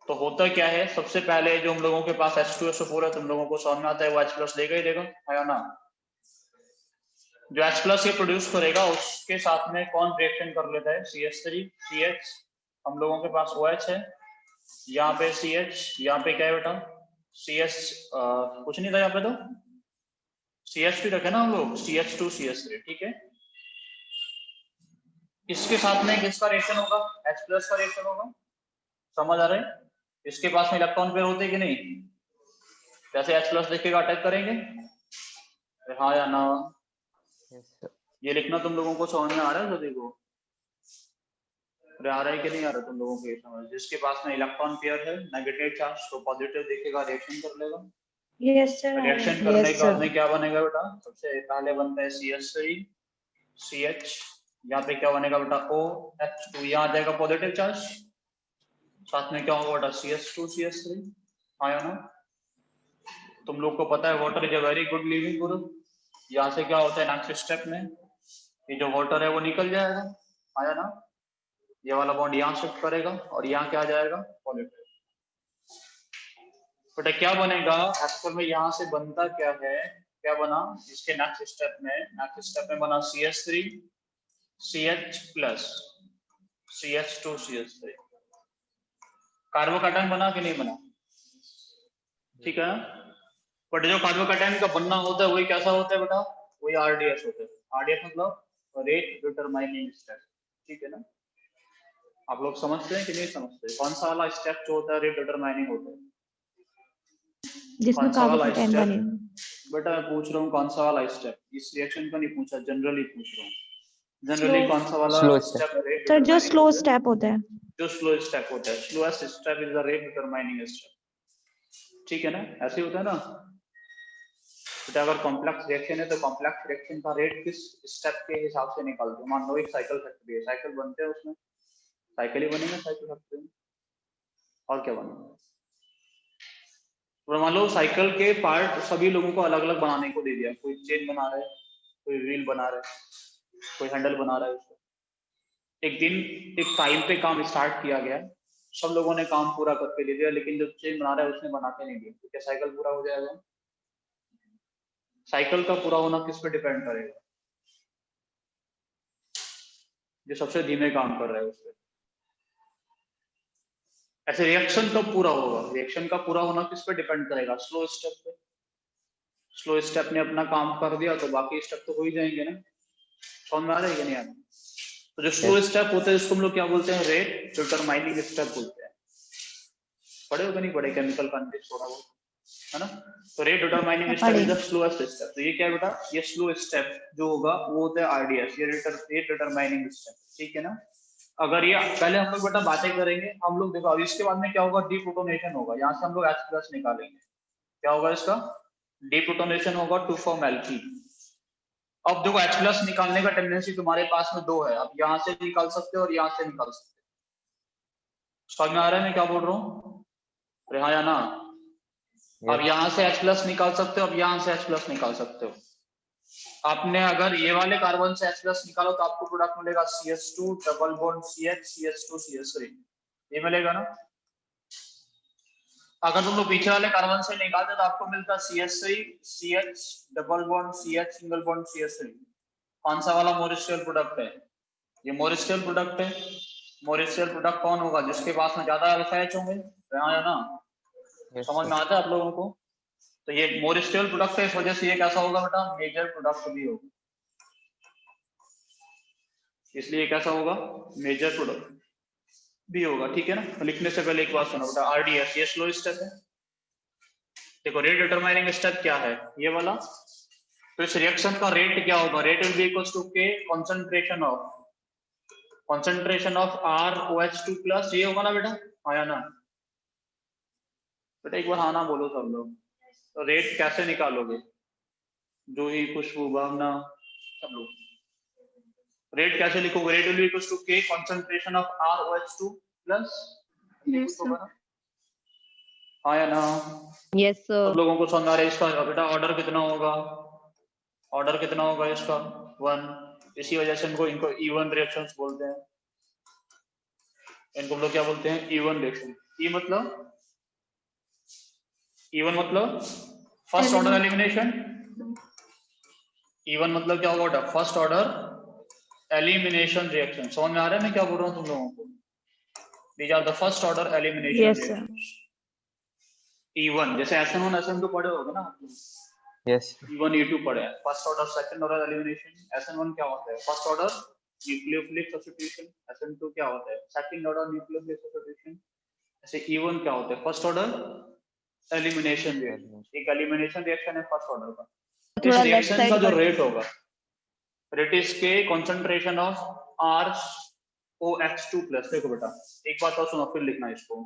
तो होता क्या है, सबसे पहले जो हम लोगों के पास H2SO4 है तुम लोगों को समझ में आता है वो H प्लस लेगा ही देगा, है या ना। जो H प्लस ये प्रोड्यूस करेगा उसके साथ में कौन रिएक्शन कर लेता है, CH3 CH, हम लोगों के पास OH है, यहाँ पे CH, यहाँ पे क्या है बेटा CH, कुछ नहीं था यहाँ पे, तो CH3 रखे ना हम लोग, CH2 CH3, ठीक है। इसके साथ में किसका रिएक्शन होगा, H प्लस का रिएक्शन होगा, समझ आ रहा है। इसके पास में इलेक्ट्रॉन पेयर होते कि नहीं, जैसे H प्लस देखेगा अटैक करेंगे, हाँ या ना। Yes, sir. ये लिखना तुम लोगों को समझ में आ रहा है सभी को, आ रहा है कि नहीं आ रहा तुम लोगों को ये समझ। जिसके पास में इलेक्ट्रॉन पेयर है नेगेटिव चार्ज तो पॉजिटिव देखेगा रिएक्शन कर लेगा, Yes, sir. रिएक्शन करने Yes, के बाद sir. में क्या बनेगा बेटा, सबसे पहले बनता है CH3 CH, यहाँ पे क्या बनेगा बेटा OH2, यहाँ आ जाएगा पॉजिटिव चार्ज, साथ में क्या होगा बेटा CH2 CH3, आया ना। तुम लोग को पता है water is a very good leaving group, यहाँ से क्या होता है नेक्स्ट स्टेप में ये जो वाटर है वो निकल जाएगा, आया ना, ये वाला बॉन्ड यहाँ शिफ्ट करेगा और यहाँ क्या आ जाएगा पॉजिटिव। बट क्या बनेगा एक्चुअल में, यहाँ से बनता क्या है, क्या बना इसके नेक्स्ट स्टेप में बना CH3 CH plus CH2 CH3, carbocation बना कि नहीं बना, ठीक है। बट जो कार्बोकैटायन का बनना होता है वही कैसा होता है बेटा, वही RDS होता है, RDS मतलब रेट डिटरमाइनिंग स्टेप, ठीक है ना। आप लोग समझते हैं कि नहीं समझते? कौन सा वाला स्टेप जो होता है रेट डिटरमाइनिंग होता है? जिसमें कौन सा वाला कार्बोकेटाइन स्टेप? बने हों। बेटा मैं पूछ रहा हूँ कौन सा वाला स्टेप, इस रिएक्शन का नहीं पूछा, जनरली पूछ रहा हूँ। जनरली कौन सा वाला Slow step. Step rate sir जो डिटरमाइनिंग स्लो होता है? स्टेप होता है। जो स्लो स्टेप होता है, slowest step is the rate determining step. ठीक है ना, ऐसे ही होता है ना बेटा। अगर कॉम्प्लेक्स रिएक्शन है तो कॉम्प्लेक्स रिएक्शन का रेट किस स्टेप के हिसाब से निकालते हो? मान लो एक साइकिल फैक्ट्री है, साइकिल बनते हैं, उसमें साइकिल ही बनेगा साइकिल फैक्ट्री में, और क्या बनेगा? तो मान लो साइकिल के पार्ट सभी लोगों को अलग अलग बनाने को दे दिया, कोई चेन बना रहा है, कोई व्हील बना रहा है, कोई हैंडल बना रहा है। उसको एक दिन एक टाइम पे काम स्टार्ट किया गया, सब लोगों ने काम पूरा करके दे दिया, लेकिन जो चेन बना रहा है उसने बना के नहीं दिया, तो क्या साइकिल पूरा हो जाएगा? साइकिल का पूरा होना किस पे डिपेंड करेगा? जो सबसे धीमे काम कर रहा है उस पर। ऐसे रिएक्शन कब पूरा होगा? रिएक्शन का पूरा होना किस पे डिपेंड करेगा? स्लो स्टेप पे। स्लो स्टेप ने अपना काम कर दिया तो बाकी स्टेप तो हो ही जाएंगे ना। समझ में आ रहा है कि नहीं आ रहा? तो जो स्लो स्टेप होते हैं उसको हम लोग क्या बोलते हैं? रेट डिटरमाइनिंग स्टेप बोलते हैं। पढ़े हो कि नहीं पढ़े? केमिकल कॉन्टेक्स्ट थोड़ा बहुत, है ना? तो rate determining step is the slowest step. तो ये क्या है बेटा? ये स्लो स्टेप जो होगा वो होता है आरडीएस, ये रेट डिटरमाइनिंग स्टेप। ठीक है ना? अगर ये पहले हम लोग बेटा बातें करेंगे, हम लोग देखो अब इसके बाद में क्या होगा? डीप्रोटोनेशन होगा। यहाँ से हम लोग H+ निकालेंगे। क्या होगा इसका? डीप्रोटोनेशन होगा टू फॉर्म एल्कीन। अब देखो H+ निकालने का टेंडेंसी तुम्हारे पास में दो है, अब यहाँ से निकाल सकते हो और यहाँ से निकाल सकते हो। समझ में आ रहा है मैं क्या बोल रहा हूँ? अरे हाँ या ना? अब यहाँ से H+ निकाल सकते हो, अब यहाँ से H+ निकाल सकते हो। आपने अगर ये वाले कार्बन से H+ निकालो तो आपको प्रोडक्ट मिलेगा CH2 double bond CH CH2 CH3, ये मिलेगा ना? अगर तुम लोग पीछे वाले कार्बन से निकालते तो आपको मिलता CH3 CH double bond CH single bond CH3। कौन सा वाला मोरिस्टियल प्रोडक्ट है? ये मोरिस्टियल प्रोडक्ट है। मोरिस्टियल प्रोडक्ट कौन होगा? जिसके पास में ज्यादा अल्फा H होंगे, हाँ या ना? समझ में आता है आप लोगों को? तो ये मोरिस्टियल प्रोडक्ट है, इस वजह से ये कैसा होगा बेटा? मेजर प्रोडक्ट भी होगा। इसलिए कैसा होगा? मेजर प्रोडक्ट भी होगा। ठीक है ना? तो लिखने से पहले एक बात सुनो बेटा, आरडीएस ये स्लो स्टेप है। देखो रेट डिटरमाइनिंग स्टेप क्या है? ये वाला। तो इस रिएक्शन का रेट क्या होगा? Rate will be equals to K concentration of ROH2 plus, ये होगा ना बेटा? हाँ या ना? बेटा एक बार हाँ ना बोलो सब लोग। तो रेट कैसे निकालोगे? जूही, खुशबू, भावना, सब लोग रेट कैसे लिखोगे? Rate will be equals to K concentration of ROH2 plus, ये कुछ होगा ना? हाँ या ना? यस सब सर। लोगों को समझ आ रहा है इसका? बेटा ऑर्डर कितना होगा? ऑर्डर कितना होगा इसका? 1। इसी वजह से इनको इवन रिएक्शंस बोलते हैं। इनको हम लोग क्या बोलते हैं? E one reaction. इवन मतलब फर्स्ट ऑर्डर एलिमिनेशन। इवन मतलब क्या होगा? First order elimination reaction. समझ में आ रहा है मैं क्या बोल रहा हूँ तुम लोगों को? These are the first order elimination yes sir. Reactions. E1 जैसे SN1 SN2 पढ़े होगे ना आप लोग? Yes. E1 E2 पढ़े हैं। First order second order elimination. SN1 क्या होता है? First order nucleophilic substitution. SN2 क्या होता है? Second order nucleophilic substitution. ऐसे E1 क्या होता है? First order elimination reaction. एक एलिमिनेशन रिएक्शन है फर्स्ट ऑर्डर का। इस थोड़ा लेफ्ट रिएक्शन का साइड जो कर। रेट होगा, रेट इज के कंसंट्रेशन ऑफ ROH2 प्लस। देखो बेटा एक बात और सुनो, फिर लिखना इसको।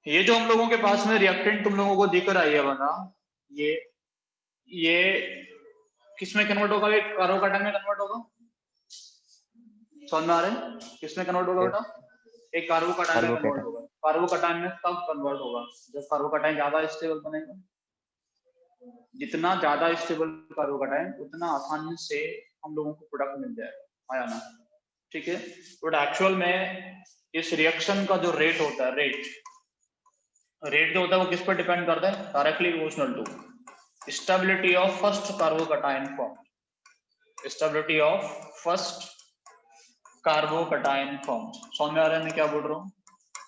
ये जो हम लोगों के पास में रिएक्टेंट तुम लोगों को दिख रहा है ये वाला, ये किस में कन्वर्ट होगा? ये कार्बोकैटायन में कन्वर्ट होगा। समझ में आ रहा है? किस में कन्वर्ट होगा बेटा? एक कार्बोकैटायन में कन्वर्ट होगा। कार्बोकैटायन में कब कन्वर्ट होगा? जब कार्बोकैटायन ज्यादा स्टेबल बनेगा। जितना ज्यादा स्टेबल कार्बोकैटायन उतना आसानी से हम लोगों को प्रोडक्ट मिल जाएगा, आया ना? ठीक है। बट एक्चुअल में इस रिएक्शन का जो रेट होता है, रेट जो होता है वो किस पर डिपेंड करता है? Directly proportional to stability of first carbocation form. Stability of first carbocation form. समझ में आ रहा है मैं क्या बोल रहा हूँ?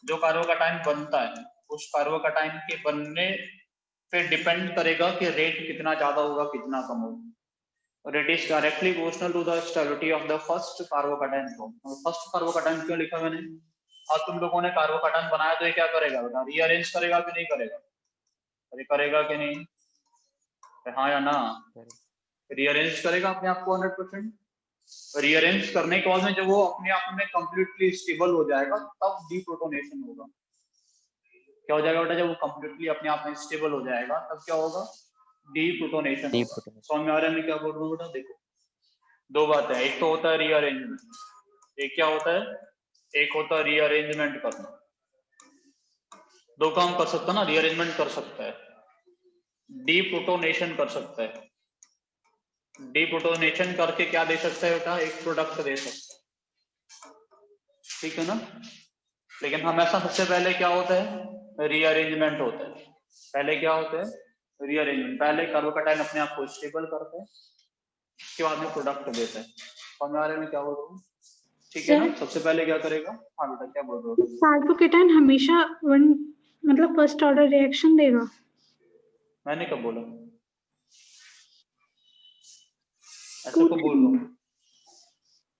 जो कार्बोकैटायन बनता है उस कार्बोकैटायन के बनने पे डिपेंड करेगा कि रेट कितना ज्यादा होगा कितना कम होगा। और it is directly proportional to the stability of the first carbocation form। First carbocation क्यों लिखा मैंने? अब तुम लोगों ने कार्बोकैटायन बनाया तो ये क्या करेगा बेटा? रीअरेंज करेगा कि नहीं करेगा? अरे करेगा कि नहीं? हाँ या ना? रीअरेंज करेगा अपने आप को 100%। रीअरेंज करने के बाद में जब वो अपने आप में कंप्लीटली स्टेबल हो जाएगा तब डीप्रोटोनेशन होगा। क्या हो जाएगा बेटा? जब वो कंप्लीटली अपने आप में स्टेबल हो जाएगा तब क्या होगा? डीप्रोटोनेशन होगा। Deprotonation। समझ में आ रहा है मैं क्या बोल रहा हूँ बेटा? देखो दो बातें हैं, एक तो होता है रीअरेंजमेंट, एक क्या होता है? एक होता है रीअरेंजमेंट करना। दो काम कर सकता है ना, रीअरेंजमेंट कर सकता है, डीप्रोटोनेशन कर सकता है। डीप्रोटोनेशन करके क्या दे सकता है बेटा? एक प्रोडक्ट दे सकता है, ठीक है ना? लेकिन हमेशा सबसे पहले क्या होता है? रीअरेंजमेंट होता है। पहले क्या होता है? रीअरेंजमेंट। पहले कार्बोकैटायन अपने आप को स्टेबल करता है, उसके बाद में प्रोडक्ट देता है। समझ में आ रहा है मैं क्या बोल रहा हूँ? ठीक है ना? सर सबसे पहले क्या करेगा? हाँ बेटा क्या बोल रहे हो? कार्बोकेटायन हमेशा वन मतलब फर्स्ट ऑर्डर रिएक्शन देगा। मैंने कब बोला? ऐसा पूछ कब बोल रहा हूँ?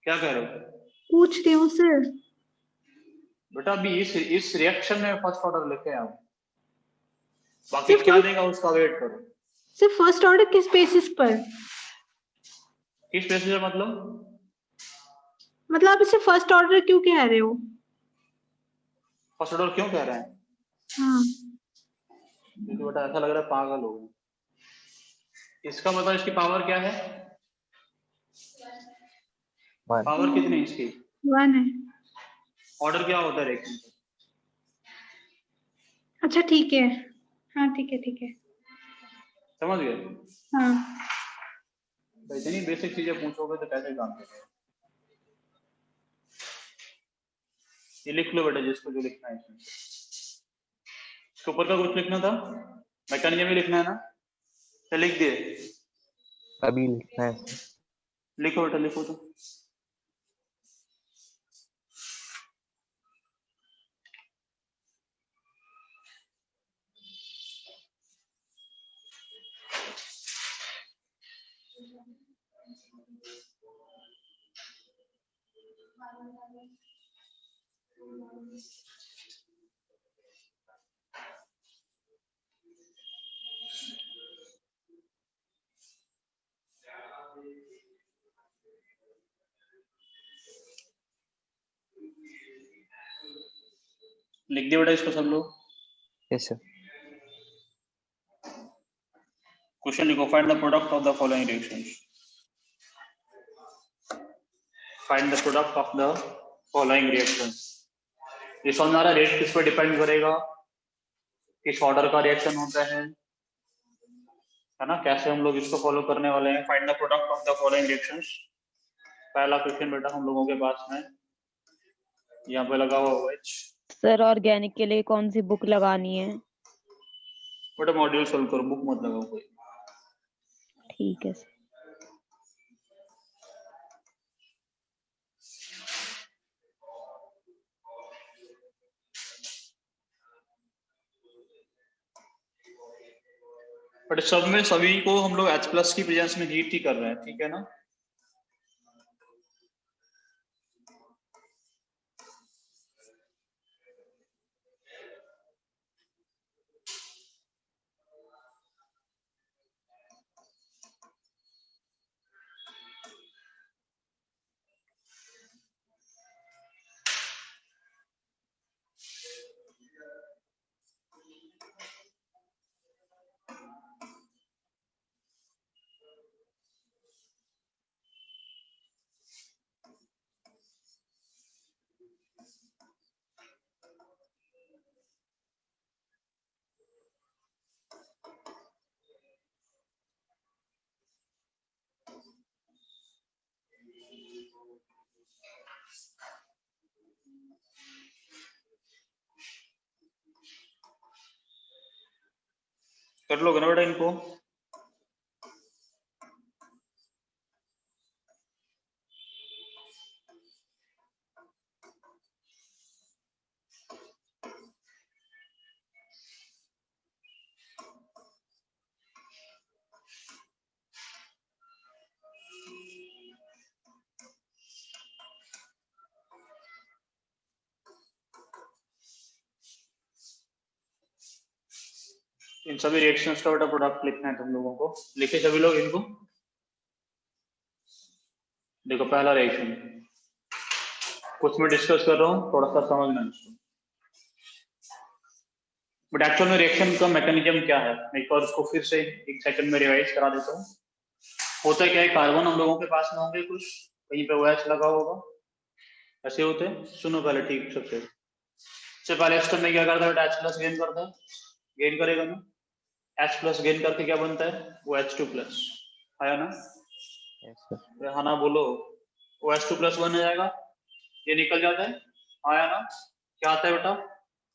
क्या कह रहे हो पूछ रही हूँ सर। बेटा? अभी इस रिएक्शन में फर्स्ट ऑर्डर लेके आओ, बाकी सिर्फ क्या देगा उसका वेट करो। सिर्फ फर्स्ट ऑर्डर किस बेसिस पर? किस बेसिस पे मतलब? मतलब आप इसे फर्स्ट ऑर्डर क्यों कह रहे हो? फर्स्ट ऑर्डर क्यों कह रहे हैं? हाँ क्योंकि बेटा ऐसा लग रहा है पागल हो गए। इसका मतलब इसकी पावर क्या है? One। पावर कितनी है इसकी? 1 है। ऑर्डर क्या होता है रिएक्शन का? अच्छा ठीक है। हाँ ठीक है ठीक है। समझ गए? हाँ तो इतनी बेसिक चीजें पूछोगे तो कैसे काम करेगा? ये लिख लो बेटा जिसको जो लिखना है इसमें। इसके ऊपर का कुछ लिखना था, मैकेनिज्म में लिखना है ना? तो लिख दिए? अभी लिखना है सर। लिखो बेटा लिखो तो। लिख दिया बेटा इसको सब लोग? Yes sir। क्वेश्चन लिखो, find the product of the following reactions. Find the product of the following reactions. ये समझ में आ रहा है? रेट किस पर डिपेंड करेगा? किस ऑर्डर का रिएक्शन होता है ना? कैसे हम लोग इसको फॉलो करने वाले हैं? Find the product of the following reactions. पहला क्वेश्चन बेटा हम लोगों के पास में यहाँ पे लगा हुआ है। सर ऑर्गेनिक के लिए कौन सी बुक लगानी है? बेटा मॉड्यूल सोल्व करो, बुक मत लगाओ कोई। ठीक है सर। बट सब में सभी को हम लोग H+ की प्रेजेंस में हीट ही कर रहे हैं, ठीक है ना? कर लोगे ना बेटा इनको? इन सभी रिएक्शंस का बेटा प्रोडक्ट लिखना है तुम लोगों को। लिखे सभी लोग इनको? देखो पहला रिएक्शन कुछ मैं डिस्कस कर रहा हूँ, थोड़ा सा समझना इसको। बट एक्चुअल में रिएक्शन का मैकेनिज्म क्या है, मैं एक बार उसको फिर से एक सेकंड में रिवाइज करा देता हूँ। होता क्या है, कार्बन हम लोगों के पास में होंगे कुछ, कहीं पे OH लगा होगा, ऐसे होते हैं। सुनो पहले ठीक सबसे पहले स्टेप में क्या करता है बेटा, H+ गेन करता है, गेन करेगा ना, H+ गेन करके क्या बनता है, OH2+, आया ना? Yes, sir. हाँ ना बोलो, OH2+ बन जाएगा, ये निकल जाता है, आया ना? क्या आता है बेटा,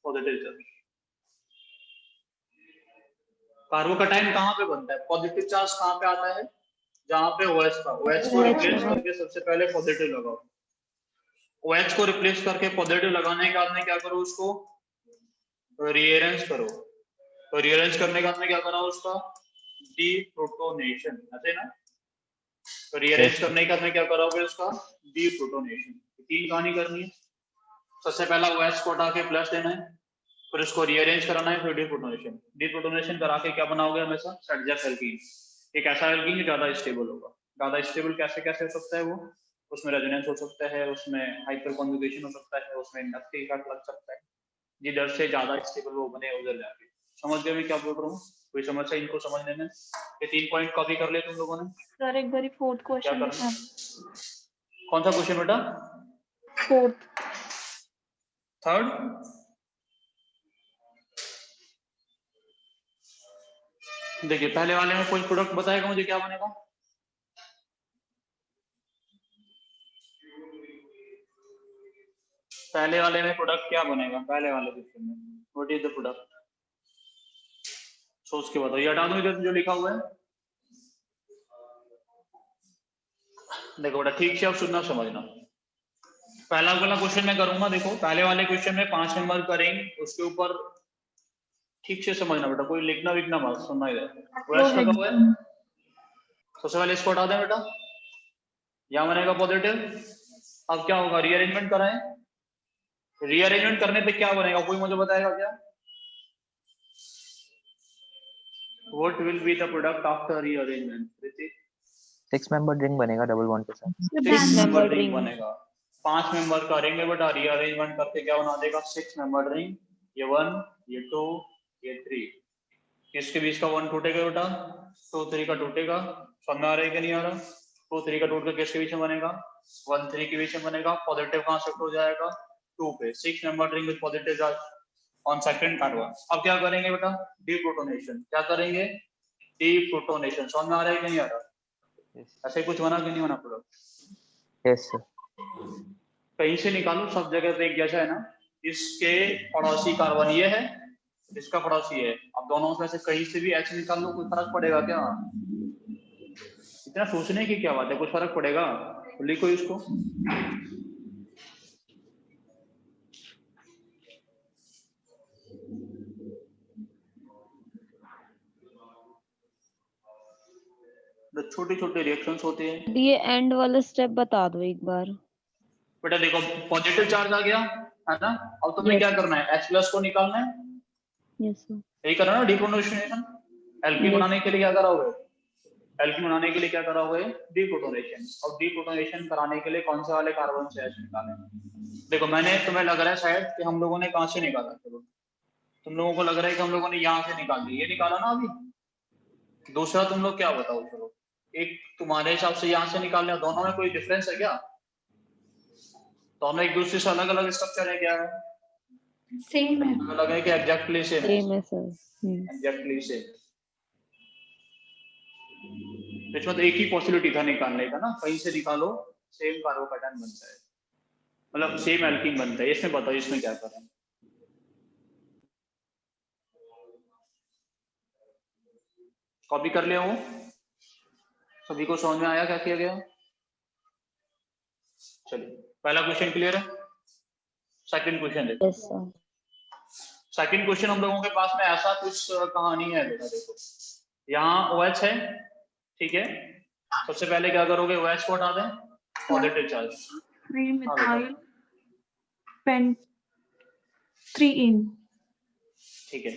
पॉजिटिव चार्ज। कार्बोकैटायन कहाँ पे बनता है, पॉजिटिव चार्ज कहाँ पे आता है, जहाँ पे OH का, OH को रिप्लेस करके सबसे पहले पॉजिटिव लगाओ। OH को रिप्लेस करके पॉजिटिव लगाने के बाद में क्या करो, उसको रीअरेंज करो। तो रीअरेंज करने के बाद में क्या करा उसका, डीप्रोटोनेशन, ऐसे ना? तो रीअरेंज Yes, करने के बाद में क्या करोगे उसका, डीप्रोटोनेशन। तीन कहानी करनी है। सबसे पहला OH को हटा के प्लस देना है, फिर उसको रीअरेंज कराना है, फिर डीप्रोटोनेशन। डीप्रोटोनेशन करा के क्या बनाओगे हमेशा, एडजस्ट एल्कीन। एक ऐसा एल्कीन ज्यादा स्टेबल होगा। ज्यादा स्टेबल कैसे कैसे हो सकता है वो, उसमें रेजोनेंस हो सकता है, उसमें हाइपर कॉन्जुगेशन हो सकता है, उसमें इंडक्टिव इफेक्ट लग सकता है। जिधर से ज्यादा स्टेबल वो बने उधर जाके। समझ गए मैं क्या बोल रहा हूँ? कोई समस्या इनको समझने में? ये 3 पॉइंट कॉपी कर ले तुम लोगों ने। सर एक बारी फोर्थ क्या क्वेश्चन करना, लिखना। कौन सा क्वेश्चन बेटा, फोर्थ। थर्ड? देखिए पहले वाले में कोई प्रोडक्ट बताएगा मुझे क्या बनेगा, पहले वाले में प्रोडक्ट क्या बनेगा, पहले वाले क्वेश्चन में व्हाट इज द प्रोडक्ट, सोच के बताओ। ये हटा दो इधर जो लिखा हुआ है। देखो बेटा ठीक से अब सुनना समझना। पहला वाला क्वेश्चन मैं करूंगा, देखो पहले वाले क्वेश्चन में 5 नंबर का रिंग, उसके ऊपर ठीक से समझना बेटा, कोई लिखना विखना मत, सुनना इधर। OH लगा हुआ है, सबसे पहले इसको हटा दें बेटा, यहाँ बनेगा पॉजिटिव। अब क्या होगा, रीअरेंजमेंट कराएं। रीअरेंजमेंट करने पे क्या बनेगा, कोई मुझे बताएगा क्या, what will be the product after rearrangement? 6-membered ring बनेगा डबल बॉन्ड के साथ। 6 मेंबर membered रिंग ring. बनेगा। 5 मेंबर का रिंग है बेटा, रीअरेंजमेंट करके क्या बना देगा, 6 मेंबर रिंग। ये 1, ये 2, ये 3, किसके बीच का 1 टूटेगा बेटा, 2 3 का टूटेगा। समझ में आ रहा है कि नहीं आ रहा? 2 3 का टूट कर किसके बीच में बनेगा, 1 3 के बीच में बनेगा। पॉजिटिव कहाँ शिफ्ट हो जाएगा, 2 पे। 6 member ring with positive charge on second carbon. अब क्या करेंगे बेटा, डीप्रोटोनेशन। क्या करेंगे, डीप्रोटोनेशन। समझ में आ रहा है कि नहीं आ रहा? Yes. ऐसे कुछ बना कि नहीं बना प्रोडक्ट? Yes, sir. कहीं से निकालो, सब जगह पे एक जैसा है ना। इसके पड़ोसी कार्बन ये है, इसका पड़ोसी है। अब दोनों में से कहीं से भी H निकाल लो, कोई फर्क पड़ेगा क्या? इतना सोचने की क्या बात है, कुछ फर्क पड़ेगा? तो लिखो इसको। छोटे छोटे रिएक्शंस होते हैं ये एंड वाला स्टेप बता दो एक बार। बेटा। देखो पॉजिटिव चार्ज आ गया है ना, अब तुम्हें Yes. क्या करना है, H+ को निकालना है। Yes, sir. यही करना है ना, डीप्रोटोनेशन। Alkene Yes. बनाने के लिए क्या कराओगे, एल्कीन बनाने के लिए क्या कराओगे, डीप्रोटोनेशन। और डीप्रोटोनेशन कराने के लिए कौन से वाले कार्बन से H निकालें? देखो मैंने, तुम्हें लग रहा है शायद कि हम लोगों ने कहां से निकाला, चलो तुम लोगों को लग रहा है कि हम लोगों ने यहाँ से निकाल दी, ये निकाला ना अभी। दूसरा तुम लोग क्या बताओ, चलो एक तुम्हारे हिसाब से यहाँ से निकाल लिया, दोनों में कोई डिफरेंस है क्या? दोनों एक दूसरे से अलग अलग स्ट्रक्चर है क्या? सेम है। अलग है कि एग्जैक्टली सेम है? Same है sir. Exactly same. इसमें तो एक ही पॉसिबिलिटी था निकालने का ना, कहीं से निकालो सेम कार्बोकैटायन बनता है, मतलब सेम एल्कीन बनता है। इसमें बताओ इसमें क्या करें, कॉपी कर लिया वो? सभी को समझ में आया क्या किया गया? चलिए पहला क्वेश्चन क्लियर है। सेकंड क्वेश्चन देखो। Yes, sir. सेकंड क्वेश्चन हम लोगों के पास में ऐसा कुछ कहानी है बेटा। देखो यहाँ OH है, ठीक है। सबसे पहले क्या करोगे, OH को हटा दें, पॉजिटिव चार्ज। 3 मिथाइल पेंट 3 इन। ठीक है,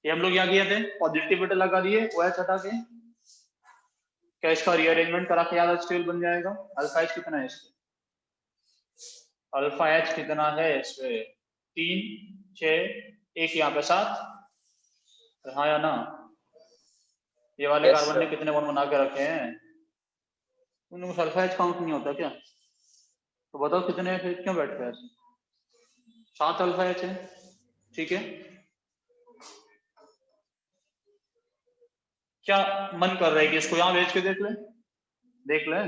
ये हम लोग क्या किए थे, पॉजिटिविटी लगा दिए OH हटा के, क्या इसका रीअरेंजमेंट करा के याद स्टेबल बन जाएगा। अल्फा एच कितना है इसमें, अल्फा एच कितना है इसमें 3 6 1 यहाँ पे 7, हाँ या ना। ये वाले Yes, कार्बन ने sir. कितने बॉन्ड बना के रखे हैं, उनको अल्फा एच काउंट नहीं होता क्या, तो बताओ कितने हैं, फिर क्यों बैठ गए ऐसे। 7 अल्फा एच है, ठीक है। क्या मन कर रहा है कि इसको यहाँ भेज के देख ले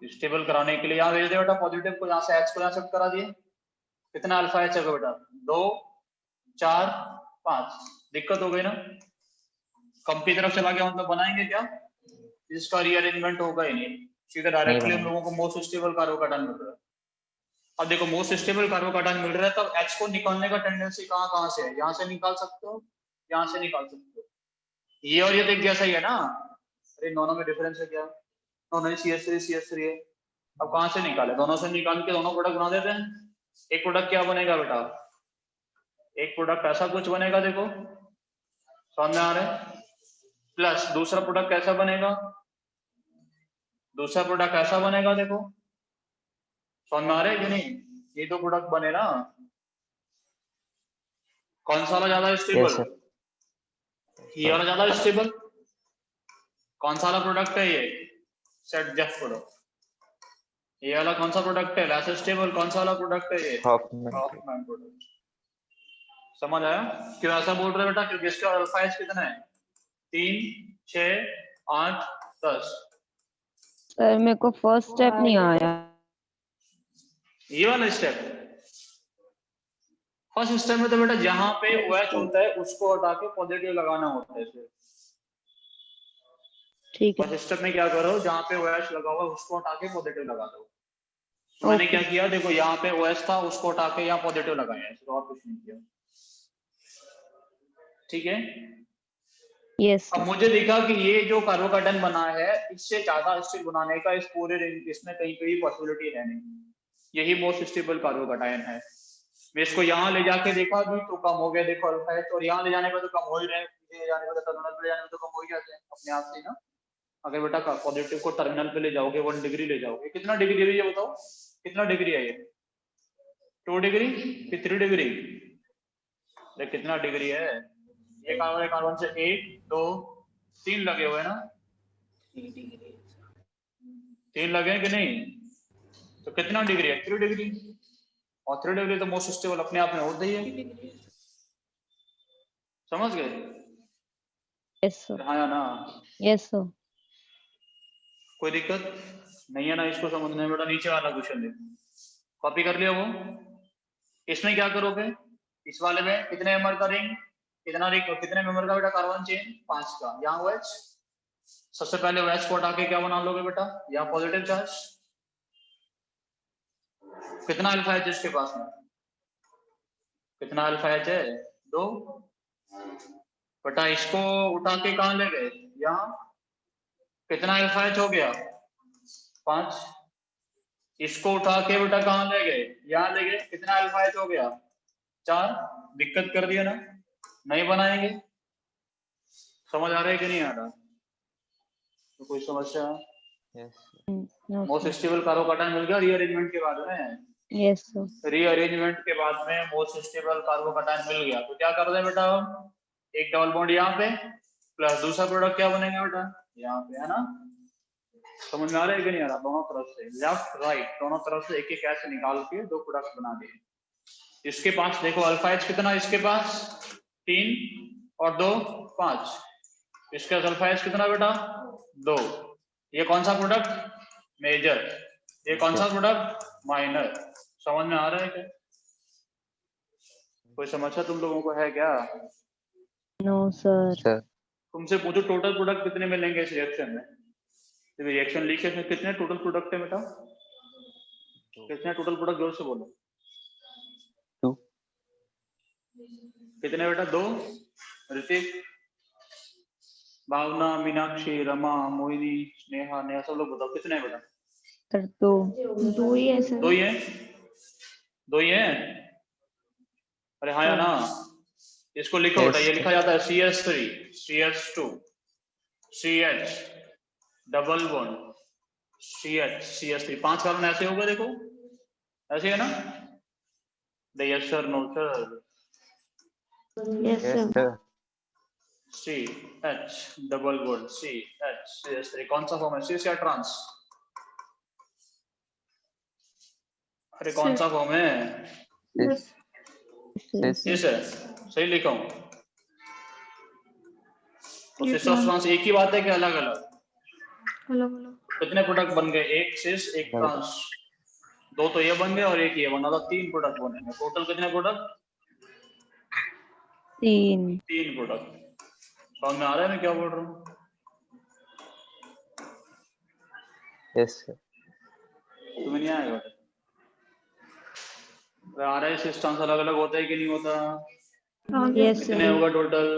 स्टेबल कराने के लिए यहाँ भेज दे बेटा, पॉजिटिव को यहाँ से एच को यहाँ शिफ्ट करा दिए, कितना अल्फा एच है बेटा 2 4 5, दिक्कत हो गई ना। कम की तरफ चला गया मतलब बनाएंगे क्या, इसका रीअरेंजमेंट होगा ही नहीं, सीधा डायरेक्टली हम बनेगा। लोगों को मोस्ट स्टेबल कार्बोकेटायन मिल रहा है। अब देखो मोस्ट स्टेबल कार्बोकेटायन मिल रहा है, तब एच को निकालने का टेंडेंसी कहाँ से है, यहाँ से निकाल सकते हो, यहाँ से निकाल सकते हो, ये और ये तो एक जैसा ही है ना। अरे दोनों में डिफरेंस है क्या, दोनों ही CH3 है। अब कहाँ से निकाले, दोनों से निकाल के दोनों प्रोडक्ट बना देते हैं। एक प्रोडक्ट क्या बनेगा बेटा, एक प्रोडक्ट ऐसा कुछ बनेगा, देखो समझ में आ रहा है, प्लस दूसरा प्रोडक्ट कैसा बनेगा, दूसरा प्रोडक्ट ऐसा बनेगा, देखो समझ में आ रहा है कि नहीं, ये दो प्रोडक्ट बने ना, कौन सा वाला ज्यादा स्टेबल, Yes, sir. ये वाला ज्यादा स्टेबल, कौन सा वाला प्रोडक्ट है ये, सेट जेफ प्रोडक्ट, ये वाला कौन सा प्रोडक्ट है लेस स्टेबल, कौन सा वाला प्रोडक्ट है ये Hoffman. Hoffmann product. समझ आया क्यों ऐसा बोल रहे बेटा, क्योंकि इसका अल्फा एच कितना है 3 6 8 10। सर मेरे को फर्स्ट स्टेप नहीं आया। ये वाला स्टेप, फर्स्ट स्टेप में तो बेटा जहां पे OH होता है उसको हटा के पॉजिटिव लगाना होता है इसे। ठीक है। फर्स्ट स्टेप में क्या करो, जहां पे OH लगा हुआ है उसको हटा के पॉजिटिव लगा दो। तो मैंने क्या किया, देखो यहाँ पे OH था उसको हटा के यहाँ पॉजिटिव लगाया, ऐसे और कुछ नहीं किया, ठीक है। यस अब मुझे दिखा कि ये जो कार्बोकेटायन बना है इससे ज्यादा स्टेबल बनाने का इस पूरे रेंज इसमें कहीं कोई पॉसिबिलिटी है नहीं, यही मोस्ट स्टेबल कार्बोकेटायन है। मैं इसको यहाँ ले जाके देखा भी तो कम हो गया, देखो अल्फा एच, और यहाँ ले जाने पर तो कम हो ही रहे, ले जाने पर टर्मिनल पे ले जाने पर तो कम हो ही जाते हैं अपने आप से ना। अगर बेटा पॉजिटिव को टर्मिनल पे ले जाओगे 1 डिग्री ले जाओगे, कितना डिग्री है ये बताओ, कितना डिग्री है ये 2 डिग्री कि 3 डिग्री, देख कितना डिग्री है, ये कार्बन से 1 2 3 लगे हुए ना, 3 लगे हैं कि नहीं, तो कितना डिग्री है 3 डिग्री, और 3 डिग्री तो मोस्ट स्टेबल अपने आप में होता ही है, समझ गए। Yes sir. हाँ या ना, यस सर। कोई दिक्कत नहीं है ना इसको समझने में बेटा। नीचे वाला क्वेश्चन देखो, कॉपी कर लिया वो, इसमें क्या करोगे, इस वाले में कितने मेंबर का रिंग, कितना रिंग और कितने मेंबर का बेटा कार्बन चेन 5 का, यहाँ OH, सबसे पहले OH को हटा के क्या बना लोगे बेटा, यहाँ पॉजिटिव चार्ज, कितना अल्फा एच इसके पास में, कितना अल्फा एच है 2 बेटा, इसको उठा के कहाँ ले गए, यहाँ कितना अल्फा एच हो गया 5, इसको उठा के बेटा कहाँ ले गए, यहाँ ले गए, कितना अल्फा एच हो गया 4, दिक्कत कर दिया ना, नहीं बनाएंगे, समझ आ रहा है कि नहीं आ रहा, तो कोई समस्या, Yes. मोस्ट स्टेबल कार्बोकेटायन मिल गया रीअरेंजमेंट के बाद में, यस सर। रीअरेंजमेंट के बाद में मोस्ट स्टेबल कार्बोकेटायन मिल गया, तो क्या कर रहे हैं बेटा हम, एक डबल बॉन्ड यहाँ पे प्लस दूसरा प्रोडक्ट क्या बनेगा बेटा यहाँ पे, है ना, समझ में आ रहा है कि नहीं आ रहा, दोनों तरफ से लेफ्ट राइट दोनों तरफ से एक एक ऐसे निकाल के 2 प्रोडक्ट बना दिए। इसके पास देखो अल्फा एच कितना, इसके पास 3 और 2 5, इसका अल्फा एच कितना बेटा 2, ये कौन सा प्रोडक्ट मेजर, ये कौन सा प्रोडक्ट माइनर, समझ में आ रहा है क्या, कोई समस्या तुम लोगों को है क्या। No sir. Sir. तुमसे पूछो टोटल प्रोडक्ट कितने मिलेंगे इस रिएक्शन में, तो रिएक्शन लीकेज में कितने टोटल प्रोडक्ट है बेटा, कितने टोटल प्रोडक्ट जोर से बोलो, 2. कितने बेटा 2, ऋतिक भावना मीनाक्षी रमा मोहिनी स्नेहा नेहा सब लोग बताओ कितने हैं बेटा, सर 2 2 ही है सर। 2 ही है, 2 ही है, अरे हाँ या ना, इसको लिखो बेटा, Yes, ये sir. लिखा जाता है CH3 CH2 CH double bond CH3 5 carbon ऐसे होगा, देखो ऐसे है ना। Yes sir, no sir. Yes, Yes, sir. sir. CH double bond CH CH3 कौन सा फॉर्म है, सिस या ट्रांस? अरे कौन सा फॉर्म है? Cis. Cis. सिस है, सही लिखा हूँ। तो ये सिस और ट्रांस एक ही बात है कि अलग अलग? अलग अलग। कितने प्रोडक्ट बन गए, एक सिस एक अलग। ट्रांस, दो तो ये बन गए और एक ये बना, तो 3 प्रोडक्ट बनेंगे। टोटल कितने प्रोडक्ट? 3। 3 प्रोडक्ट। समझ में आ रहा है मैं क्या बोल रहा हूँ? Yes, sir. तुम्हें नहीं आएगा? आ रहा है, सिस ट्रांस अलग अलग होता है कि नहीं होता? Yes, sir. कितने होगा टोटल?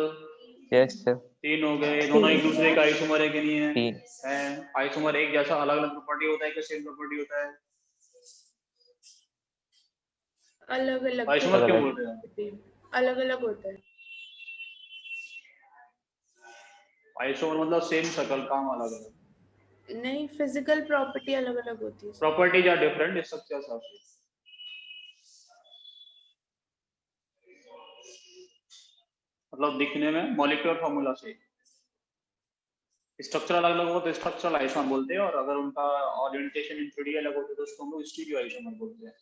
Yes, sir. 3 हो गए। दोनों एक दूसरे का आइसोमर है कि नहीं है? 3. है। आइसोमर एक जैसा अलग अलग प्रॉपर्टी होता है कि सेम प्रॉपर्टी होता है? अलग अलग आइसोमर क्यों अलग-अलग। बोल रहे हैं? अलग अलग होता है। आइसोमर मतलब सेम शक्ल, काम अलग अलग। नहीं, फिजिकल प्रॉपर्टी अलग अलग होती है। Properties are different, structures are same. मतलब दिखने में मॉलिक्यूलर फॉर्मूला से स्ट्रक्चर अलग अलग हो तो स्ट्रक्चरल आइसोमर बोलते हैं, और अगर उनका ओरिएंटेशन इन 3D अलग होते तो उसको हम लोग स्टीरियो आइसोमर बोलते हैं।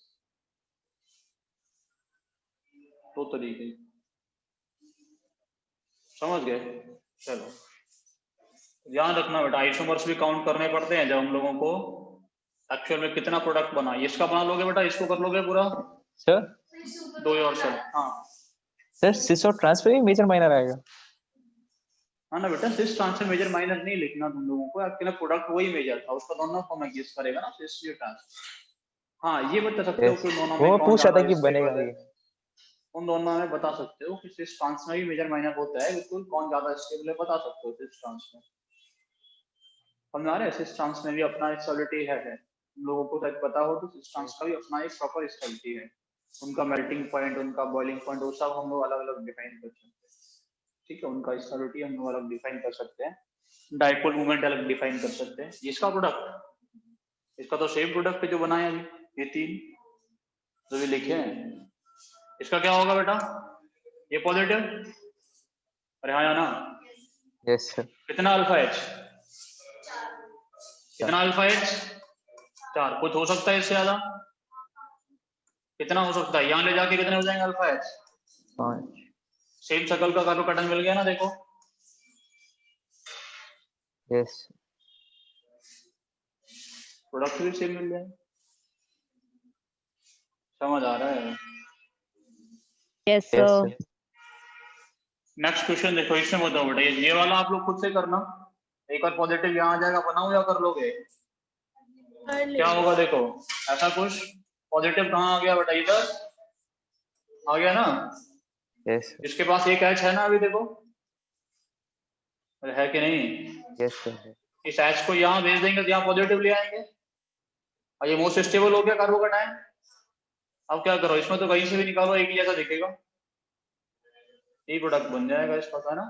दो तरीके, समझ गए? चलो ध्यान रखना बेटा, आइसोमर्स भी काउंट करने पड़ते हैं जब हम लोगों को एक्चुअल में कितना प्रोडक्ट बना। इसका बना लोगे बेटा, इसको कर लोगे पूरा Sir. दो और सर। हाँ Sir, cis और trans पे भी मेजर माइनर आएगा? हाँ ना बेटा, सिस ट्रांस में मेजर माइनर नहीं लिखना तुम लोगों को, एक्चुअली प्रोडक्ट वही मेजर था, उसका दोनों फॉर्म एग्जिस्ट करेगा ना, सिस या ट्रांस। हाँ ये बता सकते हो Yes. कि दोनों वो में मैं कौन पूछ रहा था ज्यादा कि स्टेबल बनेगा है। ये। उन दोनों में बता सकते हो कि सिस ट्रांस में भी मेजर माइनर होता है, बिल्कुल कौन ज्यादा स्टेबल है बता सकते हो सिस ट्रांस में। समझ आ रहा है? सिस ट्रांस में भी अपना स्टेबिलिटी है। तुम लोगों को शायद पता हो तो सिस ट्रांस का भी अपना एक प्रॉपर स्टेबिलिटी है। उनका मेल्टिंग पॉइंट, उनका बॉइलिंग पॉइंट, वो सब हम लोग अलग अलग डिफाइन कर सकते हैं। ठीक है, उनका स्टेबिलिटी हम लोग अलग डिफाइन कर सकते हैं, डाइपोल मोमेंट अलग डिफाइन कर सकते हैं। इसका प्रोडक्ट, इसका तो सेम प्रोडक्ट है जो बनाया है ये 3 जो भी लिखे हैं। इसका क्या होगा बेटा, ये पॉजिटिव, अरे हाँ या ना? Yes, sir. कितना अल्फा एच? कितना अल्फा एच? 4। कुछ हो सकता है इससे ज्यादा? कितना हो सकता है? यहाँ ले जाके कितने हो जाएंगे अल्फा एच? 5. सेम शक्ल का कार्बोकैटायन मिल गया ना, देखो Yes. प्रोडक्ट भी सेम मिल जाए। समझ आ रहा है? Yes, Yes, sir. sir. Next question देखो, इसमें बताओ बेटा, ये वाला आप लोग खुद से करना। एक और पॉजिटिव यहाँ आ जाएगा, बनाओ या कर लोगे? कर क्या लेंगे। होगा देखो, ऐसा कुछ पॉजिटिव कहाँ आ गया बेटा, इधर आ गया ना। Yes, sir. इसके पास एक एच है ना अभी, देखो है कि नहीं? Yes, sir. इस एच को यहाँ भेज देंगे तो यहाँ पॉजिटिव ले आएंगे, और ये मोस्ट स्टेबल हो गया कार्बोकैटायन। अब क्या करो, इसमें तो कहीं से भी निकालो एक ही जैसा दिखेगा, यही प्रोडक्ट बन जाएगा इसका, है ना?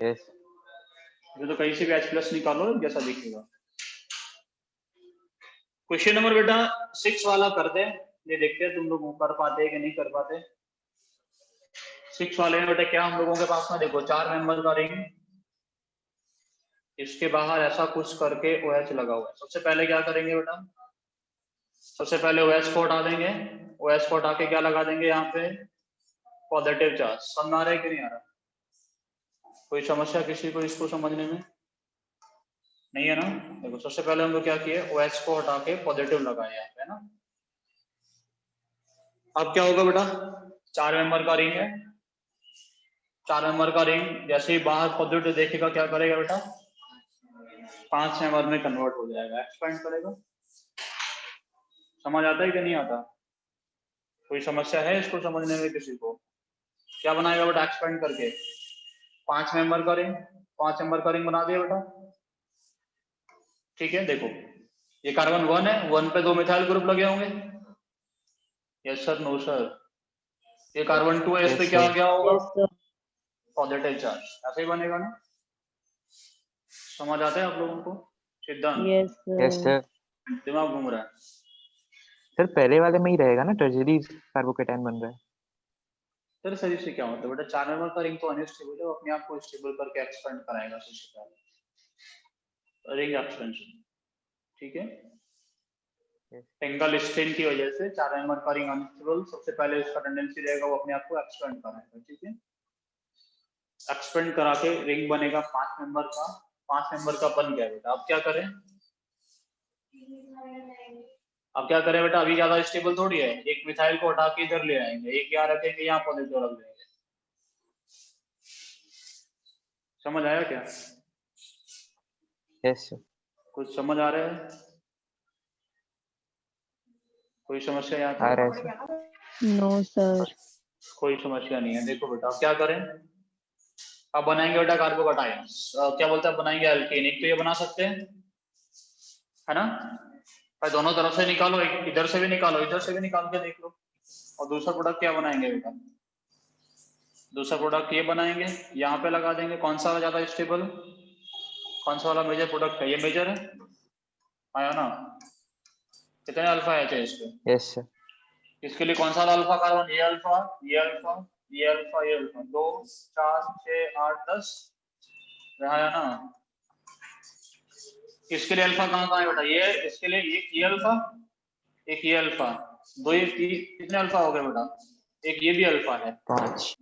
Yes. तो कहीं से भी H प्लस निकालो जैसा दिखेगा। क्वेश्चन नंबर बेटा 6 वाला करते हैं, ये देखते हैं तुम लोग कर पाते हैं कि नहीं कर पाते। 6 वाले में बेटा क्या हम लोगों के पास में देखो 4 मेंबर का रिंग, इसके बाहर ऐसा कुछ करके OH लगा हुआ है। सबसे पहले क्या करेंगे बेटा, सबसे पहले OH को हटा देंगे। OH को हटा के क्या लगा देंगे यहाँ पे, पॉजिटिव चार्ज। समझ आ रहा है कि नहीं आ रहा? कोई समस्या किसी को इसको समझने में? नहीं है ना? देखो सबसे पहले हम लोग क्या किए, OH को हटा के पॉजिटिव लगाए यहाँ पे, है ना। अब क्या होगा बेटा, 4 मेंबर का रिंग है, 4 मेंबर का रिंग जैसे ही बाहर पॉजिटिव देखेगा क्या करेगा बेटा, 5 मेंबर में कन्वर्ट हो जाएगा, एक्सपेंड करेगा। समझ आता है कि नहीं आता? कोई समस्या है इसको समझने में किसी को? क्या बनाएगा बेटा एक्सपेंड करके, 5 मेंबर का रिंग, 5 मेंबर का रिंग बना दिया बेटा। ठीक है, देखो ये कार्बन 1 है, 1 पे 2 मिथाइल ग्रुप लगे होंगे। Yes sir, no sir? ये कार्बन 2 है, इस पे Yes, क्या sir. क्या होगा? यस सर पॉजिटिव चार्ज, ऐसे ही बनेगा ना? समझ आता है आप लोगों को? सिद्धांत, यस Yes, सर sir. दिमाग घूम रहा है? सर पहले वाले में ही रहेगा ना, टर्शरी कार्बोकेटायन बन रहा है। सर सर इससे क्या मतलब बेटा, 4 नंबर का रिंग तो अनस्टेबल है, वो अपने आप को स्टेबल करके एक्सपेंड कराएगा रिंग एक्सपेंशन, ठीक है? सिंगल स्ट्रेन की वजह से 4 नंबर का रिंग अनस्टेबल, सबसे पहले इसका टेंडेंसी रहेगा वो अपने आप को एक्सपेंड कराएगा, ठीक है? एक्सपेंड करा के रिंग बनेगा 5 नंबर का, 5 नंबर का बन गया बेटा। अब क्या करें? अब क्या करें बेटा, अभी ज्यादा स्टेबल थोड़ी है, एक मिथाइल को हटा के इधर ले आएंगे, एक यहाँ रखेंगे, यहाँ पॉजिटिव रख देंगे। समझ आया क्या? Yes, sir. कुछ समझ आ रहा है? कोई समस्या यहाँ आ पे? रहा है सर। नो सर कोई समस्या नहीं है। देखो बेटा अब क्या करें, अब बनाएंगे बेटा कार्बोकेटायन, क्या बोलते हैं, बनाएंगे अल्केन। एक तो ये बना सकते हैं, है ना? भाई दोनों तरफ से निकालो, एक इधर से भी निकालो, इधर से भी निकाल के देख लो। और दूसरा प्रोडक्ट क्या बनाएंगे बेटा? दूसरा प्रोडक्ट ये बनाएंगे, यहाँ पे लगा देंगे। कौन सा ज्यादा स्टेबल, कौन सा वाला मेजर प्रोडक्ट है? ये मेजर है, आया ना? कितने अल्फा एच है इस पे? Yes, sir. इसके लिए कौन सा वाला अल्फा कार्बन? ये अल्फा, ये अल्फा, ये अल्फा, ये अल्फा, 2 4 6 8 10 रहा है ना? इसके लिए अल्फा कहाँ है बेटा? ये इसके लिए एक ये अल्फा, एक ये अल्फा, दो ये कितने अल्फा हो गए बेटा? एक ये भी अल्फा है, 5.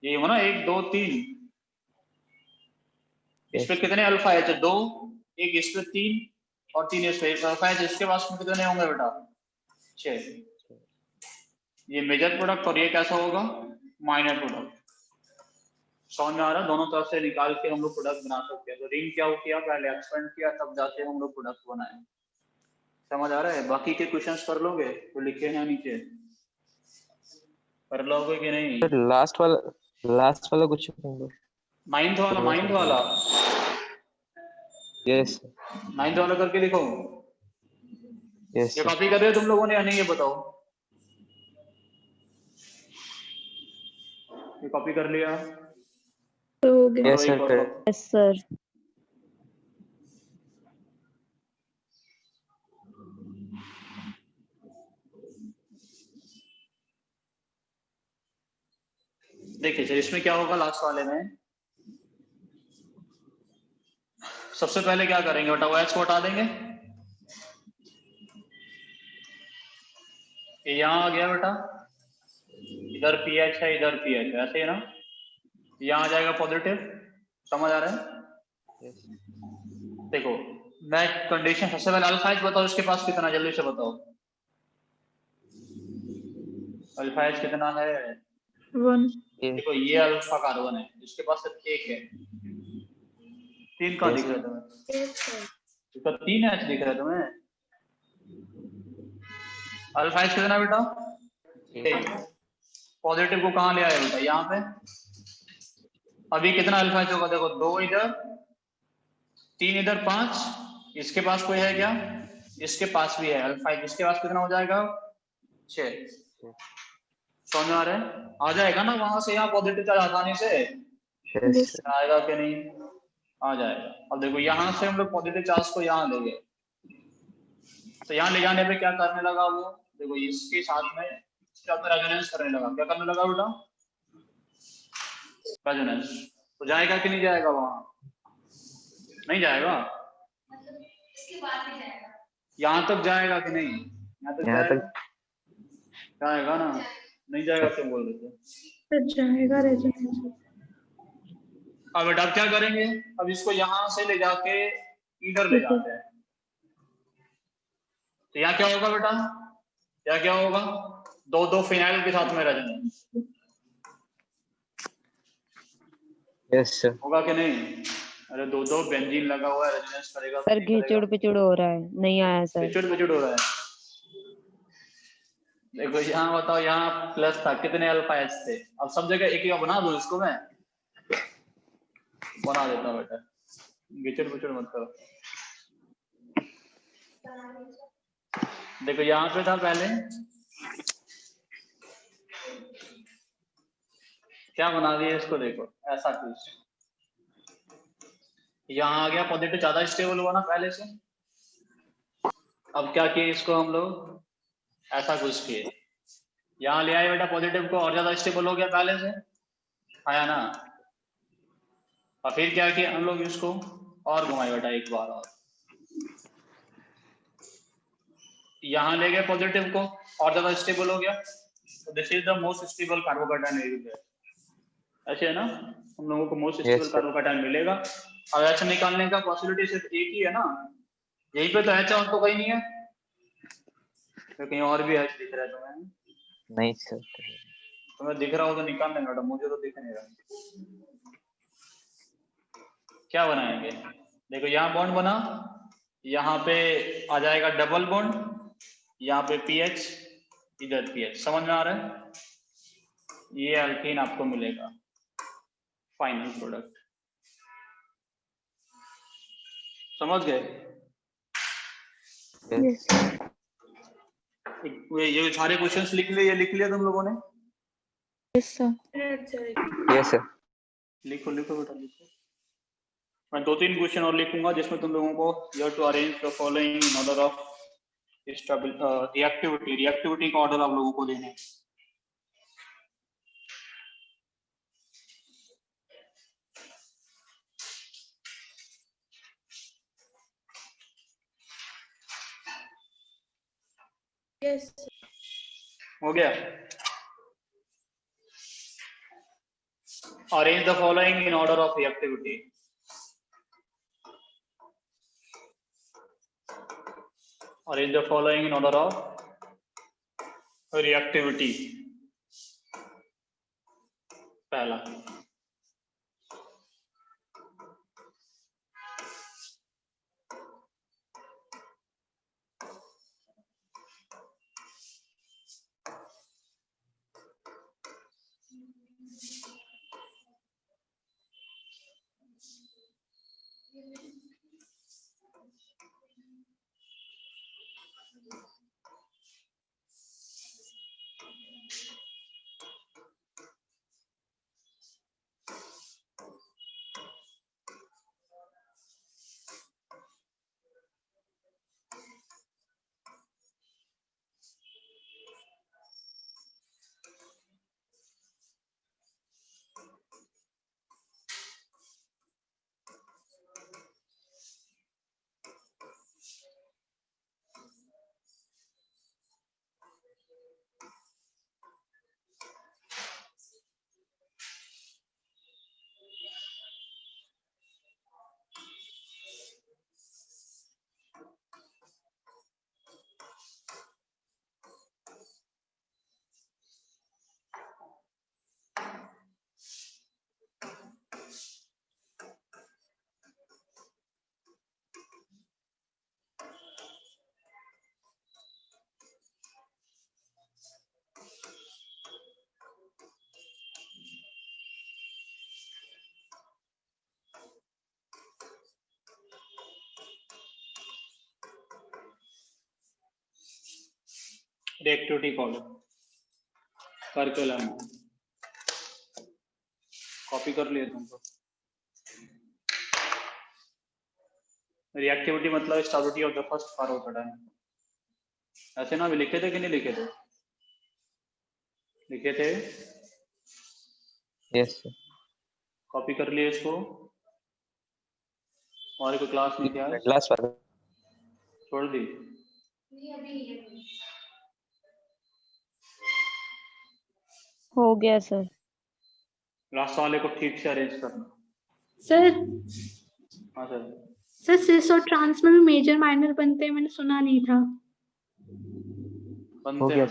ये हो ना, 1 2 3। इस पे Yes. कितने अल्फा है? 2, एक इस पे 3 और 3 इस पे। अल्फा है इसके पास में कितने होंगे बेटा? 6। ये मेजर प्रोडक्ट और ये कैसा होगा? Minor product. समझ में आ रहा है? दोनों तरफ से निकाल के हम लोग प्रोडक्ट बना सकते हैं। तो रिंग क्या किया, पहले एक्सपेंड किया, तब जाके हम लोग प्रोडक्ट बनाए। समझ आ रहा है? बाकी के क्वेश्चंस कर लोगे तो लिखे हैं नीचे, कर लोगे कि नहीं? सर लास्ट वाला कुछ नहीं। नाइन्थ वाला, नाइन्थ वाला, Yes, sir. नाइन्थ वाला करके दिखाओ। Yes, ये sir. कॉपी कर रहे हो तुम लोगों ने या नहीं, ये बताओ। ये कॉपी कर लिया? तो हो गया। Yes, sir. एक और Correct. copy। यस सर देखिए सर इसमें क्या होगा, लास्ट वाले में सबसे पहले क्या करेंगे बेटा, OH को हटा देंगे। ये यहाँ आ गया बेटा, इधर पीएच है, इधर पीएच है, ऐसे है ना? यहाँ आ जाएगा पॉजिटिव। समझ आ रहा है? Yes. देखो मैं कंडीशन सबसे पहले अल्फा एच बताओ, इसके पास कितना, जल्दी से बताओ। अल्फा एच कितना है? 1। Yes. देखो ये अल्फा कार्बन है, इसके पास सिर्फ 1 है। 3 का Yes. दिख रहा है तुम्हें? इसका 3 एच दिख रहा है तुम्हें? अल्फा एच कितना बेटा? 1। पॉजिटिव को कहाँ ले आए बेटा? यहाँ पे। अभी कितना अल्फा एच होगा? देखो 2 इधर, 3 इधर, 5। इसके पास कोई है क्या? इसके पास भी है अल्फा एच, इसके पास कितना हो जाएगा? 6। समझ में आ रहा है? आ जाएगा ना वहां से यहाँ पॉजिटिव चार्ज आसानी से? Yes, sir. आएगा कि नहीं? आ जाएगा। अब देखो यहाँ से हम लोग पॉजिटिव चार्ज को यहाँ ले गए, तो यहाँ ले जाने पे क्या करने लगा वो? देखो इसके साथ में रेजोनेंस करने लगा। क्या करने लगा बेटा? रेजोनेंस। तो जाएगा कि नहीं जाएगा वहां? नहीं जाएगा। यहाँ तक जाएगा कि नहीं? यहाँ तक यहाँ जाएगा? तक जाएगा ना? नहीं जाएगा क्यों बोल रहे थे? तो जाएगा रेजोनेंस। अब बेटा अब क्या करेंगे, अब इसको यहाँ से ले जाके इधर ले जाते हैं, तो यहाँ क्या होगा बेटा? यहाँ क्या होगा? 2 फिनाइल के साथ में रेजोनेंस Yes, sir. होगा कि नहीं? अरे 2 बेंजीन लगा हुआ है, रेजोनेंस करेगा कि सर नहीं करेगा? घिचुड़ पिचुड़ हो रहा है, नहीं आया सर। पिचुड़ हो रहा है। देखो यहाँ बताओ, यहाँ प्लस था, कितने अल्फा एच थे? अब सब जगह एक ही बना दो इसको, मैं बना देता हूँ बेटा, गिचड़ मत करो। देखो यहाँ पे था पहले क्या बना दिया इसको, देखो ऐसा कुछ, यहाँ आ गया पॉजिटिव, ज्यादा स्टेबल हुआ ना पहले से। अब क्या किए इसको हम लोग, ऐसा कुछ किए, यहाँ ले आए बेटा पॉजिटिव को, और ज्यादा स्टेबल हो गया पहले से, आया ना। और फिर क्या किया हम लोग, इसको और घुमाए बेटा एक बार और, यहाँ ले गए पॉजिटिव को और ज्यादा स्टेबल हो गया। तो this is the most stable carbocation है, ऐसे है ना, हम लोगों को मोस्ट स्टेबल sir. कार्बोकैटायन मिलेगा। अब एच निकालने का पॉसिबिलिटी सिर्फ एक ही है ना, यहीं पे तो एच और तो कहीं नहीं है, तो कहीं और भी एच दिख रहा है तुम्हें? नहीं सर। तुम्हें दिख रहा हो तो निकाल लेंगे बेटा, मुझे तो दिख नहीं रहा। क्या बनाएंगे, देखो यहाँ बॉन्ड बना, यहाँ पे आ जाएगा डबल बॉन्ड, यहाँ पे पीएच, इधर पीएच, समझ में आ रहा है? ये अल्कीन आपको मिलेगा फाइनल प्रोडक्ट, समझ गए? Yes. ये सारे क्वेश्चंस लिख लिए, ये लिख लिया तुम लोगों ने? अच्छा Yes sir. लिखो लिखो बेटा लिखो। मैं 2-3 क्वेश्चन और लिखूंगा जिसमें तुम लोगों को you have to arrange the following in order of reactivity का ऑर्डर आप लोगों को देने हैं। यस हो गया? Arrange the following in order of reactivity. Arrange the following in order of reactivity. पहला, reactivity कॉलम करके लाना, कॉपी कर लिए तुमको। रिएक्टिविटी मतलब stability of the first carbocation, ऐसे ना भी लिखे थे कि नहीं लिखे थे? लिखे थे, Yes sir. कॉपी कर लिए इसको। और कोई क्लास में क्या है? Last वाला. छोड़ दी? हो गया सर। लास्ट वाले को ठीक से अरेंज करना। सर हाँ सर। सर सिस और ट्रांस में भी मेजर माइनर बनते हैं, मैंने सुना नहीं था। बनते हैं